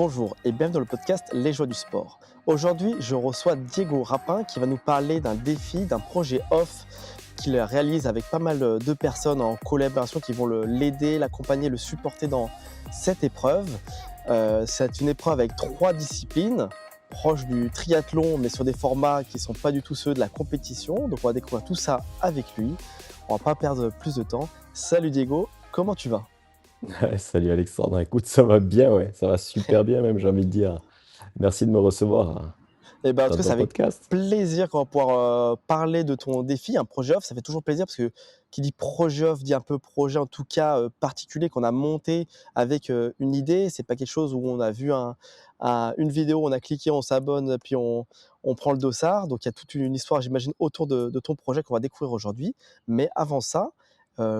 Bonjour et bienvenue dans le podcast Les Joies du sport. Aujourd'hui, je reçois Diego Rapin qui va nous parler d'un défi, d'un projet off qu'il réalise avec pas mal de personnes en collaboration qui vont l'aider, l'accompagner, le supporter dans cette épreuve. C'est une épreuve avec 3 disciplines, proche du triathlon mais sur des formats qui ne sont pas du tout ceux de la compétition. Donc on va découvrir tout ça avec lui. On va pas perdre plus de temps. Salut Diego, comment tu vas? Ouais, salut Alexandre, écoute, ça va bien, ouais, ça va super bien même, j'ai envie de dire. Merci de me recevoir Eh ben, en tout dans cas, c'est ton avec podcast. plaisir qu'on va pouvoir parler de ton défi, un projet off. Ça fait toujours plaisir parce que qui dit projet off dit un peu projet, en tout cas particulier, qu'on a monté avec une idée. C'est pas quelque chose où on a vu une vidéo, on a cliqué, on s'abonne, puis on prend le dossard. Donc il y a toute une histoire, j'imagine, autour de ton projet qu'on va découvrir aujourd'hui. Mais avant ça,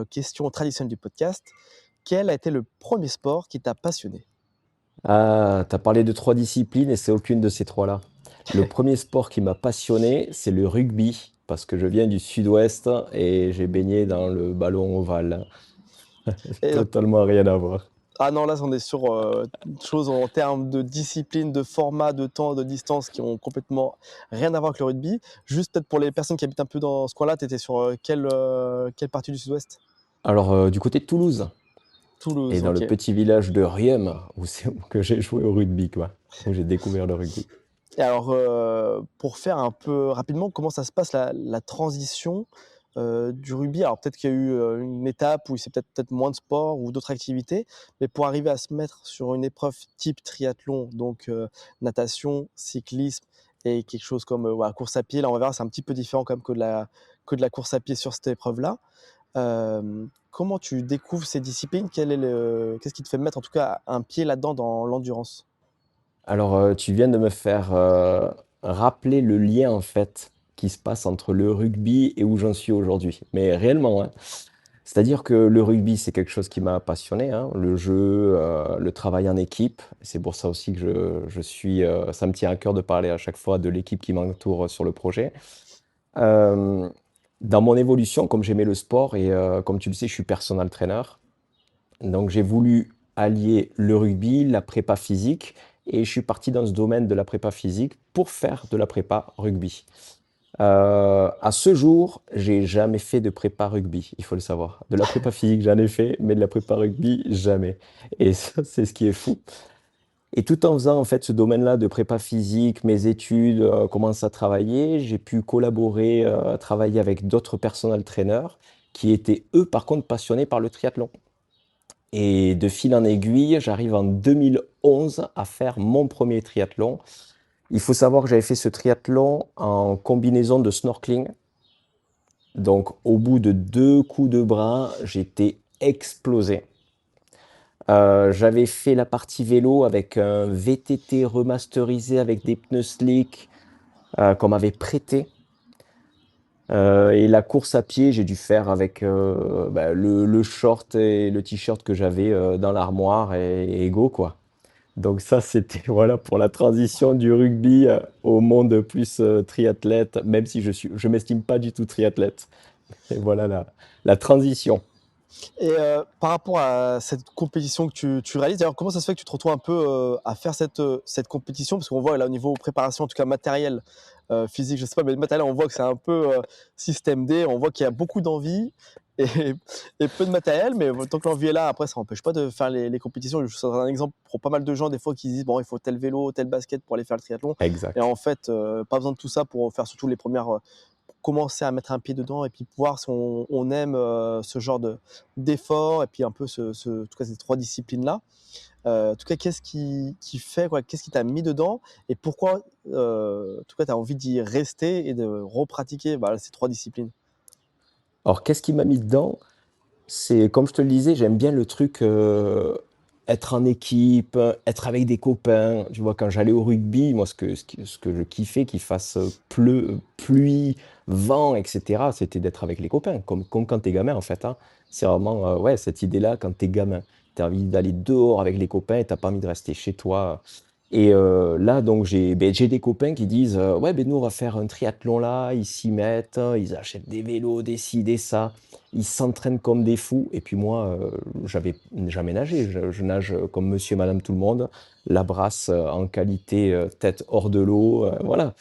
question traditionnelle du podcast, quel a été le premier sport qui t'a passionné? Ah, t'as parlé de 3 disciplines et c'est aucune de ces trois-là. Le premier sport qui m'a passionné, c'est le rugby, parce que je viens du sud-ouest et j'ai baigné dans le ballon ovale. Et donc, Totalement rien à voir. ah non, là, on est sur choses en termes de discipline, de format, de temps, de distance qui ont complètement rien à voir avec le rugby. Juste peut-être pour les personnes qui habitent un peu dans ce coin-là, tu étais sur quelle partie du sud-ouest? Alors, du côté de Toulouse et Toulouse, dans le ok. petit village de Riem, où c'est où que j'ai joué au rugby, quoi, où j'ai découvert le rugby. Et alors, pour faire un peu rapidement, comment ça se passe la transition du rugby? Alors peut-être qu'il y a eu une étape où c'est peut-être moins de sport ou d'autres activités, mais pour arriver à se mettre sur une épreuve type triathlon, donc natation, cyclisme et quelque chose comme voilà, course à pied, là on va voir, c'est un petit peu différent quand même que de la course à pied sur cette épreuve-là. Comment tu découvres ces disciplines? Qu'est-ce qui te fait mettre en tout cas un pied là-dedans dans l'endurance? Alors, tu viens de me faire, rappeler le lien, en fait, qui se passe entre le rugby et où j'en suis aujourd'hui. Mais réellement, hein. C'est-à-dire que le rugby, c'est quelque chose qui m'a passionné, hein, le jeu, le travail en équipe. C'est pour ça aussi que je suis, ça me tient à cœur de parler à chaque fois de l'équipe qui m'entoure sur le projet. Hem, Dans mon évolution, comme j'aimais le sport et comme tu le sais, je suis personal trainer. Donc j'ai voulu allier le rugby, la prépa physique et je suis parti dans ce domaine de la prépa physique pour faire de la prépa rugby. À ce jour, j'ai jamais fait de prépa rugby, il faut le savoir. De la prépa physique, j'en ai fait, mais de la prépa rugby, jamais. Et ça, c'est ce qui est fou. Et tout en faisant en fait ce domaine-là de prépa physique, mes études, commencent à travailler, j'ai pu collaborer, travailler avec d'autres personal trainers qui étaient eux, par contre, passionnés par le triathlon. Et de fil en aiguille, j'arrive en 2011 à faire mon premier triathlon. Il faut savoir que j'avais fait ce triathlon en combinaison de snorkeling. Donc, au bout de 2 coups de bras, j'étais explosé. J'avais fait la partie vélo avec un VTT remasterisé avec des pneus slick qu'on m'avait prêté. Et la course à pied, j'ai dû faire avec bah, le short et le t-shirt que j'avais dans l'armoire et go, quoi. Donc ça, c'était voilà pour la transition du rugby au monde plus triathlète, même si je m'estime pas du tout triathlète. Et voilà la transition. Et par rapport à cette compétition que tu réalises, d'ailleurs, comment ça se fait que tu te retrouves un peu à faire cette compétition? Parce qu'on voit là au niveau préparation, en tout cas matériel, physique, je sais pas, mais le matériel, on voit que c'est un peu système D, on voit qu'il y a beaucoup d'envie et, et peu de matériel, mais tant que l'envie est là, après, ça n'empêche pas de faire les compétitions. Je donne un exemple pour pas mal de gens, des fois, qui disent, bon, il faut tel vélo, tel basket pour aller faire le triathlon. Et Exact. en fait, pas besoin de tout ça pour faire surtout les premières commencer à mettre un pied dedans et puis voir si on aime ce genre d'effort et puis un peu en tout cas ces 3 disciplines-là. En tout cas, qu'est-ce qui fait quoi? Qu'est-ce qui t'a mis dedans et pourquoi, en tout cas, tu as envie d'y rester et de repratiquer, bah, ces 3 disciplines? Alors qu'est-ce qui m'a mis dedans? C'est comme je te le disais, j'aime bien le truc, être en équipe, être avec des copains. Tu vois, quand j'allais au rugby, moi, ce que je kiffais, qu'il fasse, pluie, vent et cetera, c'était d'être avec les copains, comme quand tu es gamin, en fait, hein. C'est vraiment, ouais, cette idée-là quand tu es gamin. Tu as envie d'aller dehors avec les copains et tu pas envie de rester chez toi. Et là, donc, j'ai des copains qui disent ouais, ben nous, on va faire un triathlon là. Ils s'y mettent, ils achètent des vélos, des ci, des ça. Ils s'entraînent comme des fous. Et puis moi, j'avais jamais nagé. Je nage comme monsieur et madame tout le monde, la brasse en qualité tête hors de l'eau. Voilà.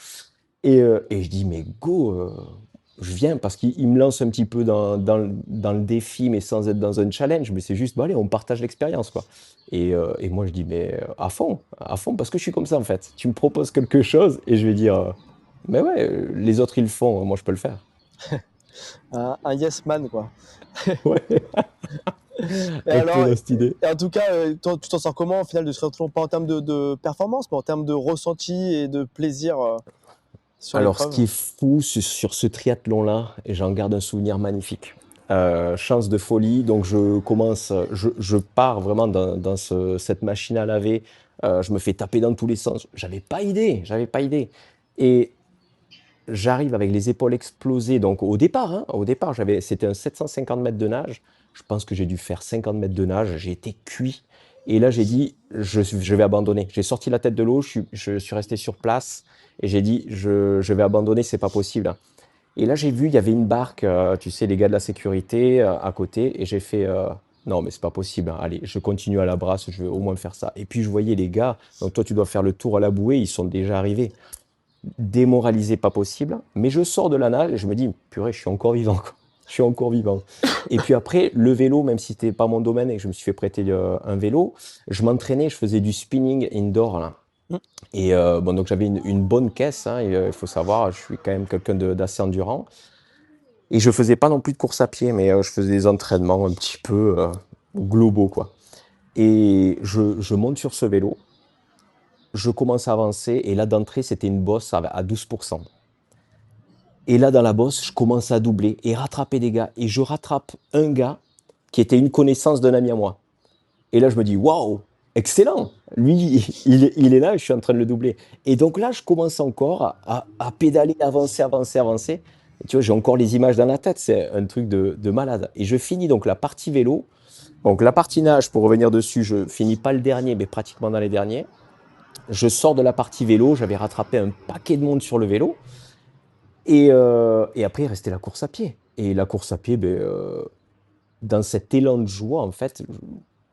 Et je dis, mais go, je viens parce qu'il me lance un petit peu dans le défi, mais sans être dans un challenge. Mais c'est juste, bah, allez, on partage l'expérience, quoi. Et moi, je dis, mais à fond, parce que je suis comme ça, en fait. Tu me proposes quelque chose et je vais dire, mais ouais, les autres, ils le font, moi, je peux le faire. Un yes man, quoi. Ouais, Et un peu alors, dans cette idée. et en tout cas, tu t'en sors comment au final de ce triathlon? Pas en termes de performance, mais en termes de ressenti et de plaisir sur Alors, ce l'épreuve. qui est fou sur ce triathlon-là, et j'en garde un souvenir magnifique. Chance de folie, donc je pars vraiment dans cette machine à laver. Je me fais taper dans tous les sens. J'avais pas idée. Et j'arrive avec les épaules explosées. Donc au départ, c'était un 750 mètres de nage. Je pense que j'ai dû faire 50 mètres de nage. J'ai été cuit. Et là, j'ai dit, je vais abandonner. J'ai sorti la tête de l'eau. Je suis resté sur place et j'ai dit, je vais abandonner. C'est pas possible. Et là, j'ai vu, il y avait une barque, tu sais, les gars de la sécurité à côté. Et j'ai fait, non, mais c'est pas possible. Allez, je continue à la brasse. Je vais au moins faire ça. Et puis, je voyais les gars. Donc, toi, tu dois faire le tour à la bouée. Ils sont déjà arrivés démoralisé pas possible, mais je sors de la nage et je me dis, purée, je suis encore vivant, quoi. Je suis encore vivant. Et puis après, le vélo, même si c'était pas mon domaine et que je me suis fait prêter un vélo, je m'entraînais, je faisais du spinning indoor, là. Mm. Et bon, donc j'avais une bonne caisse, hein, et, il faut savoir, je suis quand même quelqu'un d'assez endurant. Et je faisais pas non plus de course à pied, mais je faisais des entraînements un petit peu globaux, quoi. Et je monte sur ce vélo, je commence à avancer, et là d'entrée, c'était une bosse à 12%. Et là, dans la bosse, je commence à doubler et rattraper des gars. Et je rattrape un gars qui était une connaissance d'un ami à moi. Et là, je me dis, waouh, excellent. Lui, il est là et je suis en train de le doubler. Et donc là, je commence encore à pédaler, avancer, avancer, avancer. Et tu vois, j'ai encore les images dans la tête. C'est un truc de malade. Et je finis donc la partie vélo. Donc la partie nage, pour revenir dessus, je finis pas le dernier, mais pratiquement dans les derniers. Je sors de la partie vélo. J'avais rattrapé un paquet de monde sur le vélo. Et après, il restait la course à pied. Et la course à pied, ben, dans cet élan de joie, en fait,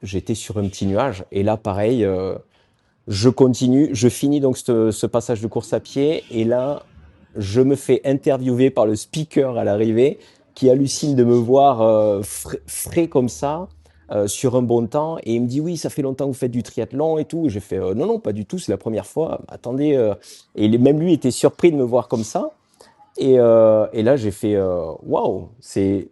j'étais sur un petit nuage. Et là, pareil, je continue, je finis donc ce passage de course à pied. Et là, je me fais interviewer par le speaker à l'arrivée qui hallucine de me voir frais comme ça. Sur un bon temps et il me dit oui, ça fait longtemps que vous faites du triathlon et tout. J'ai fait non, non, pas du tout, c'est la première fois. Attendez, et même lui était surpris de me voir comme ça. Et là, j'ai fait waouh, c'est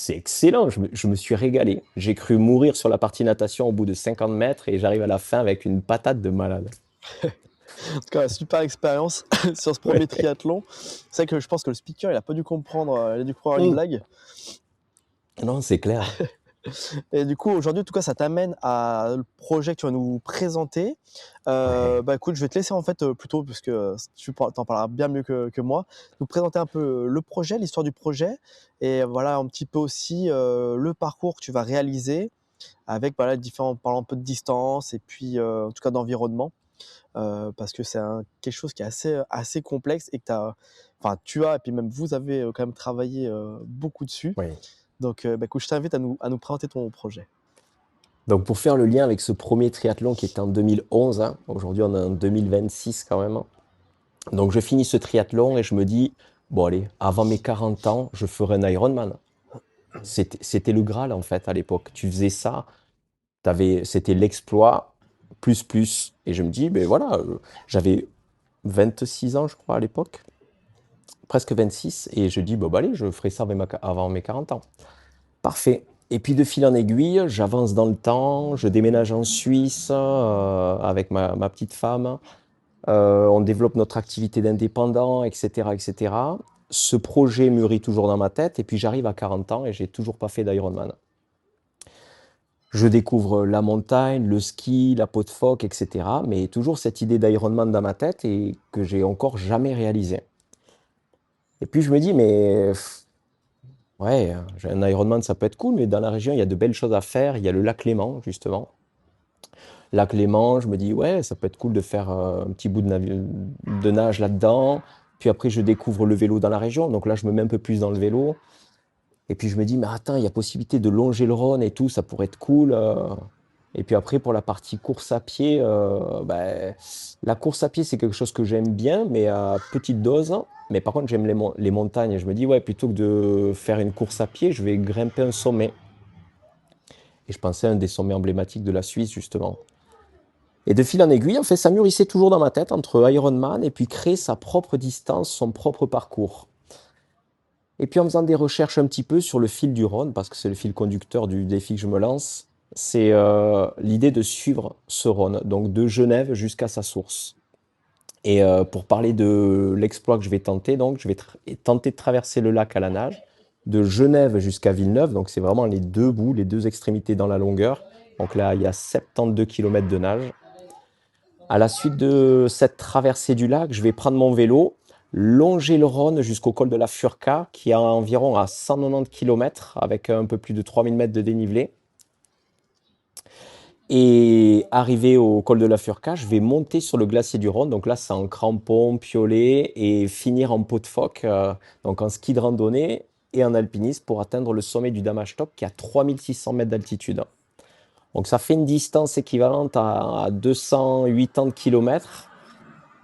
excellent. Je me suis régalé. J'ai cru mourir sur la partie natation au bout de 50 mètres et j'arrive à la fin avec une patate de malade. En tout cas, super expérience sur ce premier Ouais. triathlon. C'est vrai que je pense que le speaker, il a pas dû comprendre, il a dû croire une Mm. blague. Non, c'est clair. Et du coup, aujourd'hui, en tout cas, ça t'amène à le projet que tu vas nous présenter. Ouais. Bah écoute, je vais te laisser en fait plutôt, parce que t'en parleras bien mieux que moi, nous présenter un peu le projet, l'histoire du projet, et voilà un petit peu aussi le parcours que tu vas réaliser avec voilà, différents, parlant un peu de distance et puis en tout cas d'environnement, parce que c'est quelque chose qui est assez complexe et que enfin, tu as, et puis même vous avez quand même travaillé beaucoup dessus. Ouais. Donc, bah, écoute, je t'invite à nous présenter ton projet. Donc, pour faire le lien avec ce premier triathlon qui était en 2011, hein, aujourd'hui on est en 2026 quand même. Donc, je finis ce triathlon et je me dis, bon, allez, avant mes 40 ans, je ferai un Ironman. C'était le Graal en fait à l'époque. Tu faisais ça, c'était l'exploit, plus, plus. Et je me dis, ben voilà, j'avais 26 ans, je crois, à l'époque, presque 26. Et je dis, bon, bah, allez, je ferai ça avant mes 40 ans. Parfait. Et puis de fil en aiguille, j'avance dans le temps, je déménage en Suisse avec ma petite femme. On développe notre activité d'indépendant, etc., etc. Ce projet mûrit toujours dans ma tête. Et puis j'arrive à 40 ans et j'ai toujours pas fait d'Ironman. Je découvre la montagne, le ski, la peau de phoque, etc. Mais toujours cette idée d'Ironman dans ma tête et que j'ai encore jamais réalisé. Et puis je me dis, mais ouais, un Ironman ça peut être cool, mais dans la région il y a de belles choses à faire. Il y a le lac Léman, justement. lac Léman, je me dis, ouais, ça peut être cool de faire un petit bout de nage là-dedans. Puis après, je découvre le vélo dans la région. Donc là, je me mets un peu plus dans le vélo. Et puis je me dis, mais attends, il y a possibilité de longer le Rhône et tout, ça pourrait être cool. Et puis après, pour la partie course à pied, ben, la course à pied, c'est quelque chose que j'aime bien, mais à petite dose. Mais par contre, j'aime les montagnes. Je me dis, ouais, plutôt que de faire une course à pied, je vais grimper un sommet. Et je pensais à un des sommets emblématiques de la Suisse, justement. Et de fil en aiguille, en fait, ça mûrissait toujours dans ma tête entre Ironman et puis créer sa propre distance, son propre parcours. Et puis en faisant des recherches un petit peu sur le fil du Rhône, parce que c'est le fil conducteur du défi que je me lance, c'est l'idée de suivre ce Rhône, donc de Genève jusqu'à sa source. Et pour parler de l'exploit que je vais tenter, donc je vais tenter de traverser le lac à la nage, de Genève jusqu'à Villeneuve, donc c'est vraiment les deux bouts, les deux extrémités dans la longueur. Donc là, il y a 72 km de nage. À la suite de cette traversée du lac, je vais prendre mon vélo, longer le Rhône jusqu'au col de la Furca, qui est environ à 190 km, avec un peu plus de 3000 mètres de dénivelé. Et arrivé au col de la Furca, je vais monter sur le glacier du Rhône. Donc là, c'est en crampon, piolet, et finir en peau de phoque, donc en ski de randonnée et en alpinisme pour atteindre le sommet du Damastop, qui est à 3600 mètres d'altitude. Donc ça fait une distance équivalente à 280 km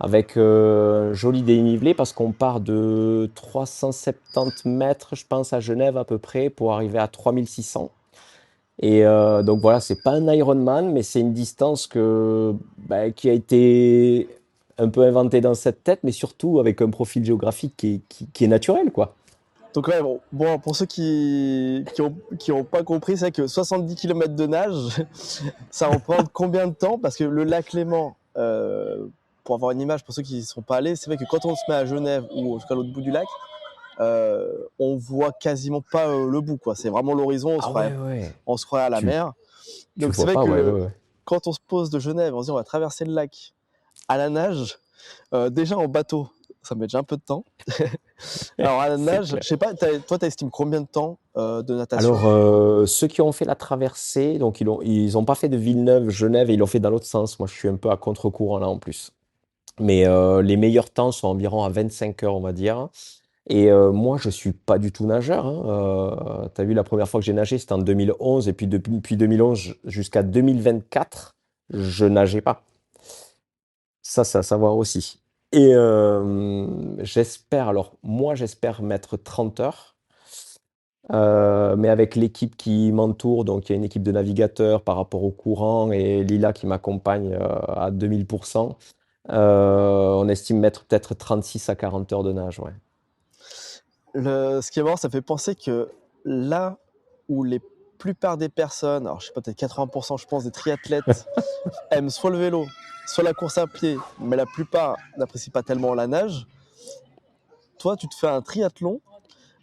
avec un joli dénivelé parce qu'on part de 370 mètres, je pense, à Genève à peu près pour arriver à 3600. Et donc voilà, c'est pas un Ironman, mais c'est une distance qui a été un peu inventée dans cette tête, mais surtout avec un profil géographique qui est naturel, quoi. Donc ouais, bon, pour ceux qui ont pas compris, c'est que 70 km de nage, ça représente combien de temps? Parce que le lac Léman, pour avoir une image pour ceux qui ne sont pas allés, c'est vrai que quand on se met à Genève ou en tout cas à l'autre bout du lac, on voit quasiment pas le bout, quoi. C'est vraiment l'horizon, Ah ouais, ouais. on se croirait à la Tu, mer. tu Donc c'est vois vrai pas, ouais, que ouais, ouais. quand on se pose de Genève, on se dit on va traverser le lac à la nage, déjà en bateau, ça met déjà un peu de temps. Alors à la C'est nage, clair. je sais pas, toi t'estimes combien de temps de natation? Alors, ceux qui ont fait la traversée, donc ils ont pas fait de Villeneuve, Genève, et ils l'ont fait dans l'autre sens. Moi, je suis un peu à contre-courant là en plus. Mais les meilleurs temps sont environ à 25 heures, on va dire. Et moi, je suis pas du tout nageur, hein. Tu vu, la première fois que j'ai nagé, c'était en 2011. Et puis depuis 2011 jusqu'à 2024, je nageais pas. Ça, c'est à savoir aussi. Et j'espère, alors moi, j'espère mettre 30 heures. Mais avec l'équipe qui m'entoure, donc il y a une équipe de navigateurs par rapport au courant et Lila qui m'accompagne à 2000%, on estime mettre peut-être 36 à 40 heures de nage, ouais. Ce qui est marrant, ça fait penser que là où les plupart des personnes, alors je sais pas, peut-être 80%, je pense, des triathlètes aiment soit le vélo, soit la course à pied, mais la plupart n'apprécient pas tellement la nage. Toi, tu te fais un triathlon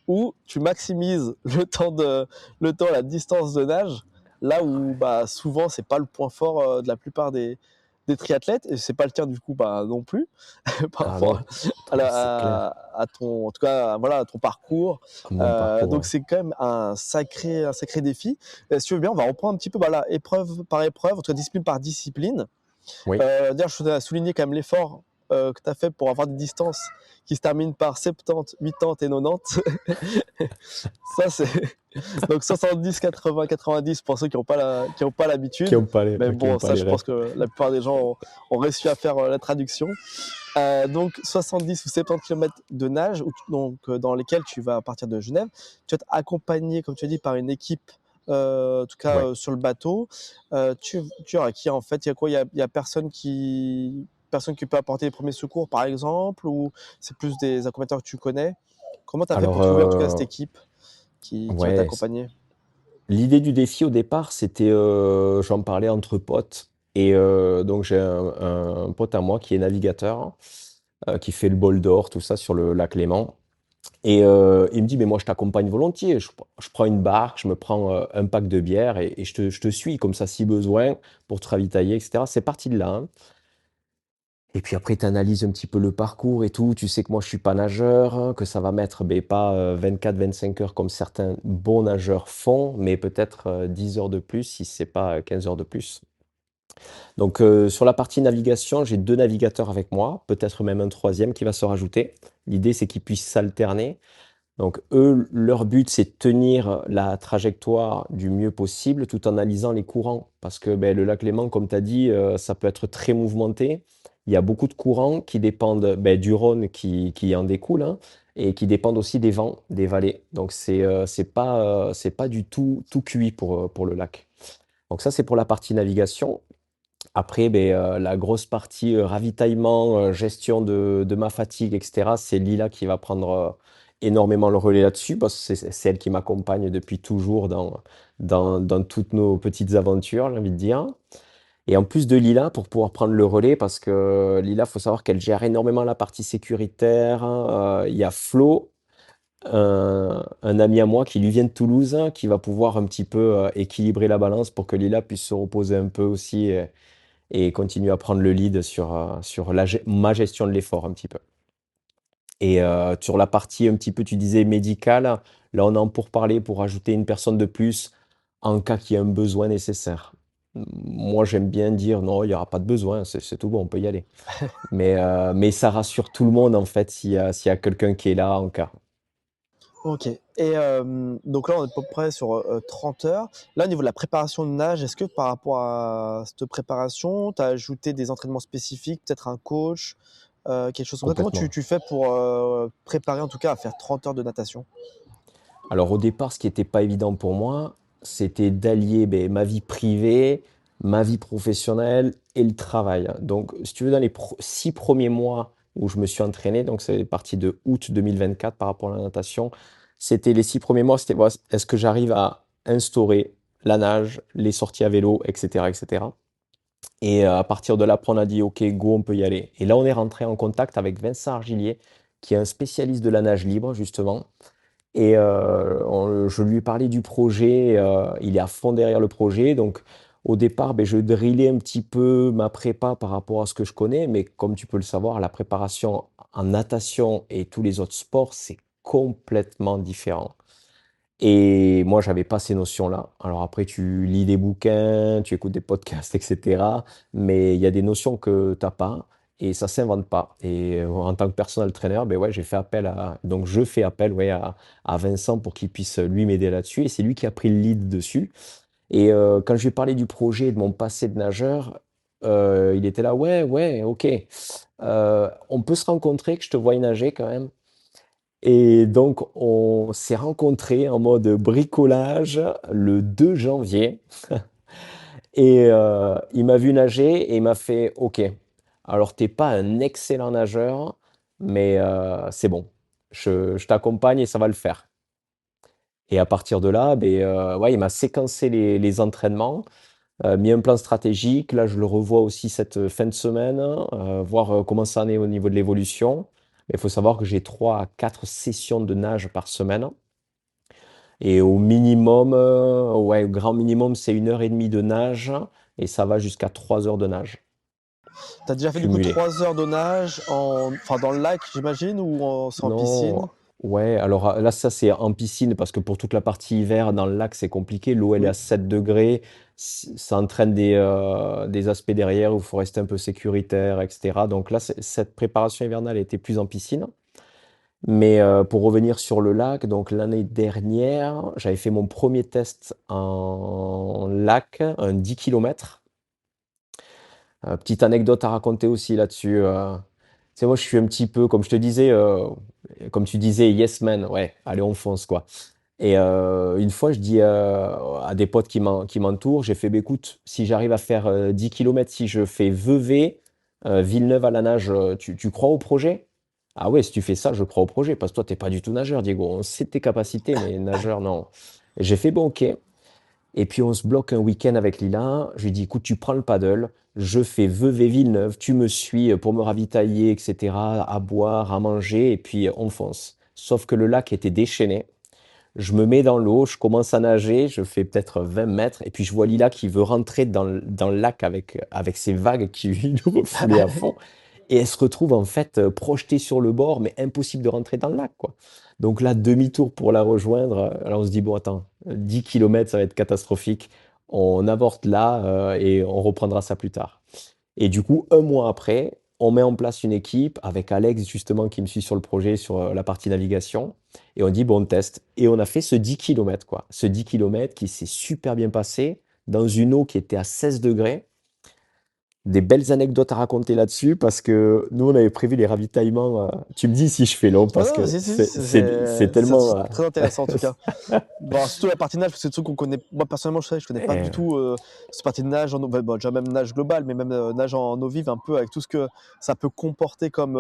où tu maximises la distance de nage, là où bah, souvent c'est pas le point fort de la plupart des triathlètes, et c'est pas le tien du coup bah, non plus, par Ah rapport non, ouais, c'est clair, à ton, en tout cas, voilà, à ton parcours. à mon parcours, Donc ouais. c'est quand même un sacré défi. Si tu veux bien, on va reprendre un petit peu bah, là, épreuve par épreuve, en tout cas discipline par discipline. Oui. D'ailleurs, je voudrais souligner quand même l'effort que tu as fait pour avoir des distances qui se terminent par 70, 80 et 90. Ça, c'est donc 70, 80, 90 pour ceux qui ont pas l'habitude. Mais Qui ont bon, pas ça, les je pense refs. que la plupart des gens ont réussi à faire la traduction. Donc 70 ou 70 km de nage, dans lesquels tu vas partir de Genève. Tu vas être accompagné, comme tu as dit, par une équipe, en tout cas Ouais. sur le bateau. Tu auras qui en fait? Il y a quoi? Il y a personne qui peut apporter les premiers secours, par exemple, ou c'est plus des accompagnateurs que tu connais? Comment tu as fait Alors, pour trouver en tout cas cette équipe qui va ouais, t'accompagner? l'idée du défi au départ, c'était, j'en parlais entre potes. Et donc j'ai un pote à moi qui est navigateur, qui fait le bol d'or, tout ça sur le lac Léman. Et il me dit, mais moi je t'accompagne volontiers, je prends une barque, je me prends un pack de bière et je te suis comme ça si besoin pour te ravitailler, etc. C'est parti de là, hein. Et puis après, tu analyses un petit peu le parcours et tout. Tu sais que moi je suis pas nageur, hein, que ça va mettre pas 24-25 heures comme certains bons nageurs font, mais peut-être 10 heures de plus si c'est pas 15 heures de plus. Donc sur la partie navigation, j'ai 2 navigateurs avec moi, peut-être même un troisième qui va se rajouter. L'idée, c'est qu'ils puissent s'alterner. Donc eux, leur but, c'est de tenir la trajectoire du mieux possible tout en analysant les courants. Parce que le lac Léman, comme tu as dit, ça peut être très mouvementé. Il y a beaucoup de courants qui dépendent du Rhône qui en découle, hein, et qui dépendent aussi des vents, des vallées. Donc c'est pas du tout cuit pour le lac. Donc ça, c'est pour la partie navigation. Après, la grosse partie ravitaillement, gestion de ma fatigue, etc., c'est Lila qui va prendre énormément le relais là-dessus, parce que c'est elle qui m'accompagne depuis toujours dans toutes nos petites aventures, j'ai envie de dire. Et en plus de Lila, pour pouvoir prendre le relais, parce que Lila, faut savoir qu'elle gère énormément la partie sécuritaire, hein. Il y a Flo, un ami à moi qui lui vient de Toulouse, hein, qui va pouvoir un petit peu équilibrer la balance pour que Lila puisse se reposer un peu aussi et continuer à prendre le lead sur ma gestion de l'effort un petit peu. Et sur la partie un petit peu, tu disais médicale, là on est en pourparlers pour ajouter une personne de plus en cas qu'il y ait un besoin nécessaire. Moi j'aime bien dire non, il n'y aura pas de besoin, c'est tout bon, on peut y aller. Mais ça rassure tout le monde en fait s'il y a quelqu'un qui est là en cas. OK. Et donc là, on est à peu près sur 30 heures. Là, au niveau de la préparation de nage, est-ce que par rapport à cette préparation, tu as ajouté des entraînements spécifiques, peut-être un coach, quelque chose comme ça? Comment tu, Complètement. tu fais pour préparer en tout cas à faire 30 heures de natation? Alors au départ, ce qui était pas évident pour moi, c'était d'allier ma vie privée, ma vie professionnelle et le travail. Donc, si tu veux, dans les 6 premiers mois où je me suis entraîné, donc c'est parti de août 2024 par rapport à la natation, c'était les 6 premiers mois, c'était voilà, est-ce que j'arrive à instaurer la nage, les sorties à vélo, etc., etc. Et à partir de là, après, on a dit, OK, go, on peut y aller. Et là, on est rentré en contact avec Vincent Argilier, qui est un spécialiste de la nage libre, justement. Et je lui ai parlé du projet, il est à fond derrière le projet. Donc au départ, je drillais un petit peu ma prépa par rapport à ce que je connais, mais comme tu peux le savoir, la préparation en natation et tous les autres sports, c'est complètement différent. Et moi, j'avais pas ces notions-là. Alors après, tu lis des bouquins, tu écoutes des podcasts, etc. Mais il y a des notions que t'as pas et ça s'invente pas. Et en tant que personal trainer, ouais, donc je fais appel, ouais, à Vincent pour qu'il puisse lui m'aider là-dessus. Et c'est lui qui a pris le lead dessus. Et quand je lui ai parlé du projet et de mon passé de nageur, il était là, ouais, ouais, ok. On peut se rencontrer, que je te voie nager quand même. Et donc, on s'est rencontrés en mode bricolage le 2 janvier. Et il m'a vu nager et il m'a fait, OK, alors t'es pas un excellent nageur, mais c'est bon. Je t'accompagne et ça va le faire. Et à partir de là, ouais, il m'a séquencé les entraînements, mis un plan stratégique. Là, je le revois aussi cette fin de semaine, voir comment ça en est au niveau de l'évolution. Il faut savoir que j'ai 3 à 4 sessions de nage par semaine. Et au minimum, ouais, au grand minimum, c'est 1 heure et demie de nage et ça va jusqu'à 3 heures de nage Tu as déjà fait du coup cumulé. 3 heures de nage enfin, dans le lac, j'imagine, ou c'est en Non, piscine? ouais, alors là, ça c'est en piscine parce que pour toute la partie hiver, dans le lac, c'est compliqué. L'eau, elle est à Oui. 7 degrés. Ça entraîne des aspects derrière où il faut rester un peu sécuritaire, etc. Donc là, cette préparation hivernale était plus en piscine. Mais pour revenir sur le lac, donc l'année dernière, j'avais fait mon premier test en lac, un 10 kilomètres. Petite anecdote à raconter aussi là-dessus. Tu sais, moi, je suis un petit peu, comme je te disais, comme tu disais, yes man, ouais, allez, on fonce, quoi. Et une fois, je dis à des potes qui m'entourent, j'ai fait, écoute, si j'arrive à faire 10 km, si je fais Vevey, Villeneuve à la nage, tu crois au projet? Ah ouais, si tu fais ça, je crois au projet, parce que toi, t'es pas du tout nageur, Diego. On sait tes capacités, mais nageur, non. Et j'ai fait, bon, ok. Et puis on se bloque un week-end avec Lila. Je lui dis, écoute, tu prends le paddle, je fais Vevey-Villeneuve, tu me suis pour me ravitailler, etc., à boire, à manger, et puis on fonce. Sauf que le lac était déchaîné. Je me mets dans l'eau, je commence à nager, je fais peut-être 20 mètres, et puis je vois Lila qui veut rentrer dans le lac avec ses vagues qui nous refoulaient à fond. Et elle se retrouve en fait projetée sur le bord, mais impossible de rentrer dans le lac, quoi. Donc là, demi-tour pour la rejoindre. Alors on se dit, bon, attends, 10 km, ça va être catastrophique. on avorte là et on reprendra ça plus tard. Et du coup, un mois après, on met en place une équipe avec Alex, justement, qui me suit sur le projet, sur la partie navigation. Et on dit, bon, on teste. Et on a fait ce 10 kilomètres quoi. Ce 10 kilomètres qui s'est super bien passé dans une eau qui était à 16 degrés. Des belles anecdotes à raconter là-dessus parce que nous, on avait prévu les ravitaillements. Tu me dis si je fais long Ah parce non, que si, si, c'est c'est tellement. très intéressant en tout cas. Bon, surtout la partie nage, parce que c'est des trucs qu'on connaît. Moi, personnellement, je connais pas du euh, tout cette partie de nage, bon, déjà même nage global, mais même nage en eau vive, un peu avec tout ce que ça peut comporter comme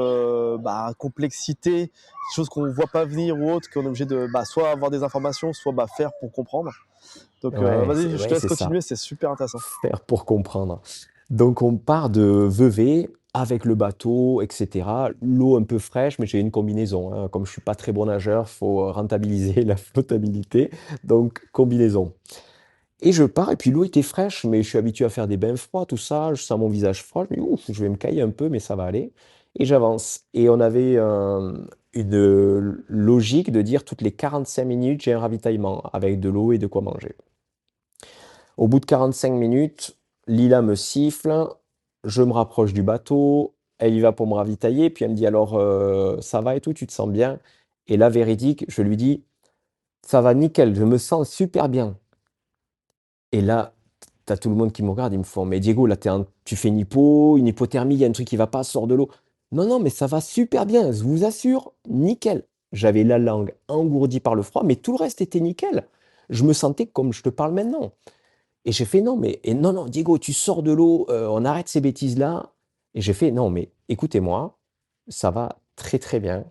complexité, des choses qu'on voit pas venir ou autre, qu'on est obligé de soit avoir des informations, soit faire pour comprendre. Donc, vas-y, je te ouais, laisse c'est ça. continuer, c'est super intéressant. Faire pour comprendre. Donc on part de Vevey avec le bateau, etc. L'eau un peu fraîche, mais j'ai une combinaison, hein. Comme je suis pas très bon nageur, faut rentabiliser la flottabilité. Donc combinaison. Et je pars, et puis l'eau était fraîche, mais je suis habitué à faire des bains froids, tout ça. Je sens mon visage froid. Je me dis, ouf, je vais me cailler un peu, mais ça va aller. Et j'avance. Et on avait une logique de dire toutes les 45 minutes, j'ai un ravitaillement avec de l'eau et de quoi manger. Au bout de 45 minutes, Lila me siffle, je me rapproche du bateau, elle y va pour me ravitailler, puis elle me dit alors ça va et tout, tu te sens bien? Et là, véridique, je lui dis ça va nickel, je me sens super bien. Et là, t'as tout le monde qui me regarde, ils me font mais Diego, là tu fais une hypothermie, il y a un truc qui va pas, sors de l'eau. Non, non, mais ça va super bien, je vous assure, nickel. J'avais la langue engourdie par le froid, mais tout le reste était nickel. Je me sentais comme je te parle maintenant. Et j'ai fait: «Non, mais non, non, Diego, tu sors de l'eau, on arrête ces bêtises-là». Et j'ai fait: «Non, mais écoutez-moi, ça va très, très bien.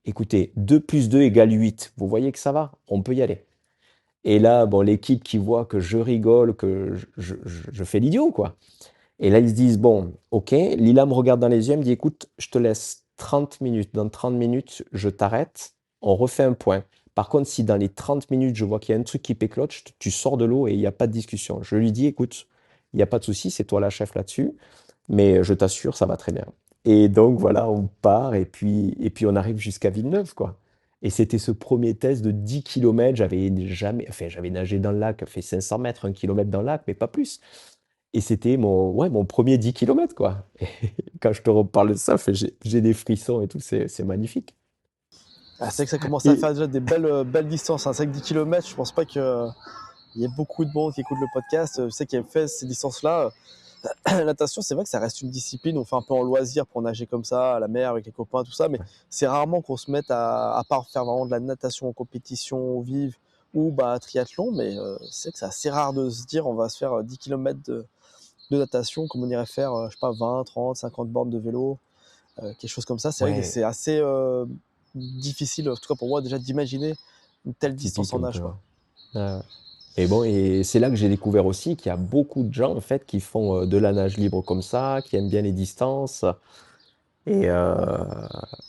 Écoutez, 2 plus 2 égale 8. Vous voyez que ça va? On peut y aller». Et là, bon, l'équipe qui voit que je rigole, que je fais l'idiot, quoi. Et là, ils se disent: «Bon, OK». Lila me regarde dans les yeux, elle me dit: «Écoute, je te laisse 30 minutes. Dans 30 minutes, je t'arrête, on refait un point. Par contre, si dans les 30 minutes, je vois qu'il y a un truc qui pécloche, tu sors de l'eau et il y a pas de discussion». Je lui dis: «Écoute, il y a pas de souci, c'est toi la chef là-dessus, mais je t'assure, ça va très bien». Et donc voilà, on part et puis on arrive jusqu'à Villeneuve, quoi. Et c'était ce premier test de 10 kilomètres. J'avais nagé dans le lac, fait 500 mètres, 1 kilomètre dans le lac, mais pas plus. Et c'était mon premier 10 kilomètres, quoi. Et quand je te reparle de ça, j'ai des frissons et tout, c'est magnifique. Ah, c'est vrai que ça commence à Et faire déjà des belles distances, hein. C'est vrai que 10 kilomètres, je pense pas qu'il y ait beaucoup de monde qui écoute le podcast. Je sais qu'il y a fait ces distances-là. La natation, c'est vrai que ça reste une discipline. On fait un peu en loisir pour nager comme ça, à la mer, avec les copains, tout ça. Mais ouais, c'est rarement qu'on se mette à part faire vraiment de la natation en compétition vive ou triathlon. Mais c'est vrai que c'est assez rare de se dire on va se faire 10 km de natation comme on irait faire, je sais pas, 20, 30, 50 bornes de vélo, quelque chose comme ça. C'est vrai que ouais, c'est assez difficile, en tout cas pour moi, déjà d'imaginer une telle distance atypique en un nage, peu, quoi. ouais. Ouais, ouais. Et bon, et c'est là que j'ai découvert aussi qu'il y a beaucoup de gens, en fait, qui font de la nage libre comme ça, qui aiment bien les distances. Et, euh,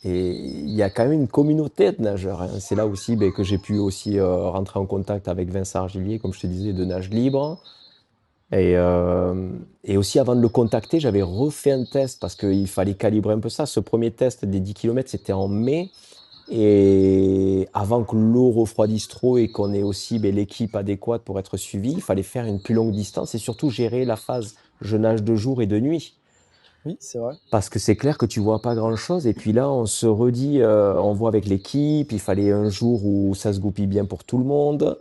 et il y a quand même une communauté de nageurs, hein. C'est là aussi ben, que j'ai pu aussi rentrer en contact avec Vincent Argilier, comme je te disais, de nage libre. Et, euh, et aussi, avant de le contacter, j'avais refait un test parce qu'il fallait calibrer un peu ça. Ce premier test des 10 kilomètres, c'était en mai. Et avant que l'eau refroidisse trop et qu'on ait aussi ben, l'équipe adéquate pour être suivi, il fallait faire une plus longue distance et surtout gérer la phase je nage de jour et de nuit. Oui, c'est vrai. Parce que c'est clair que tu vois pas grand-chose. Et puis là, on se redit, on voit avec l'équipe, il fallait un jour où ça se goupille bien pour tout le monde.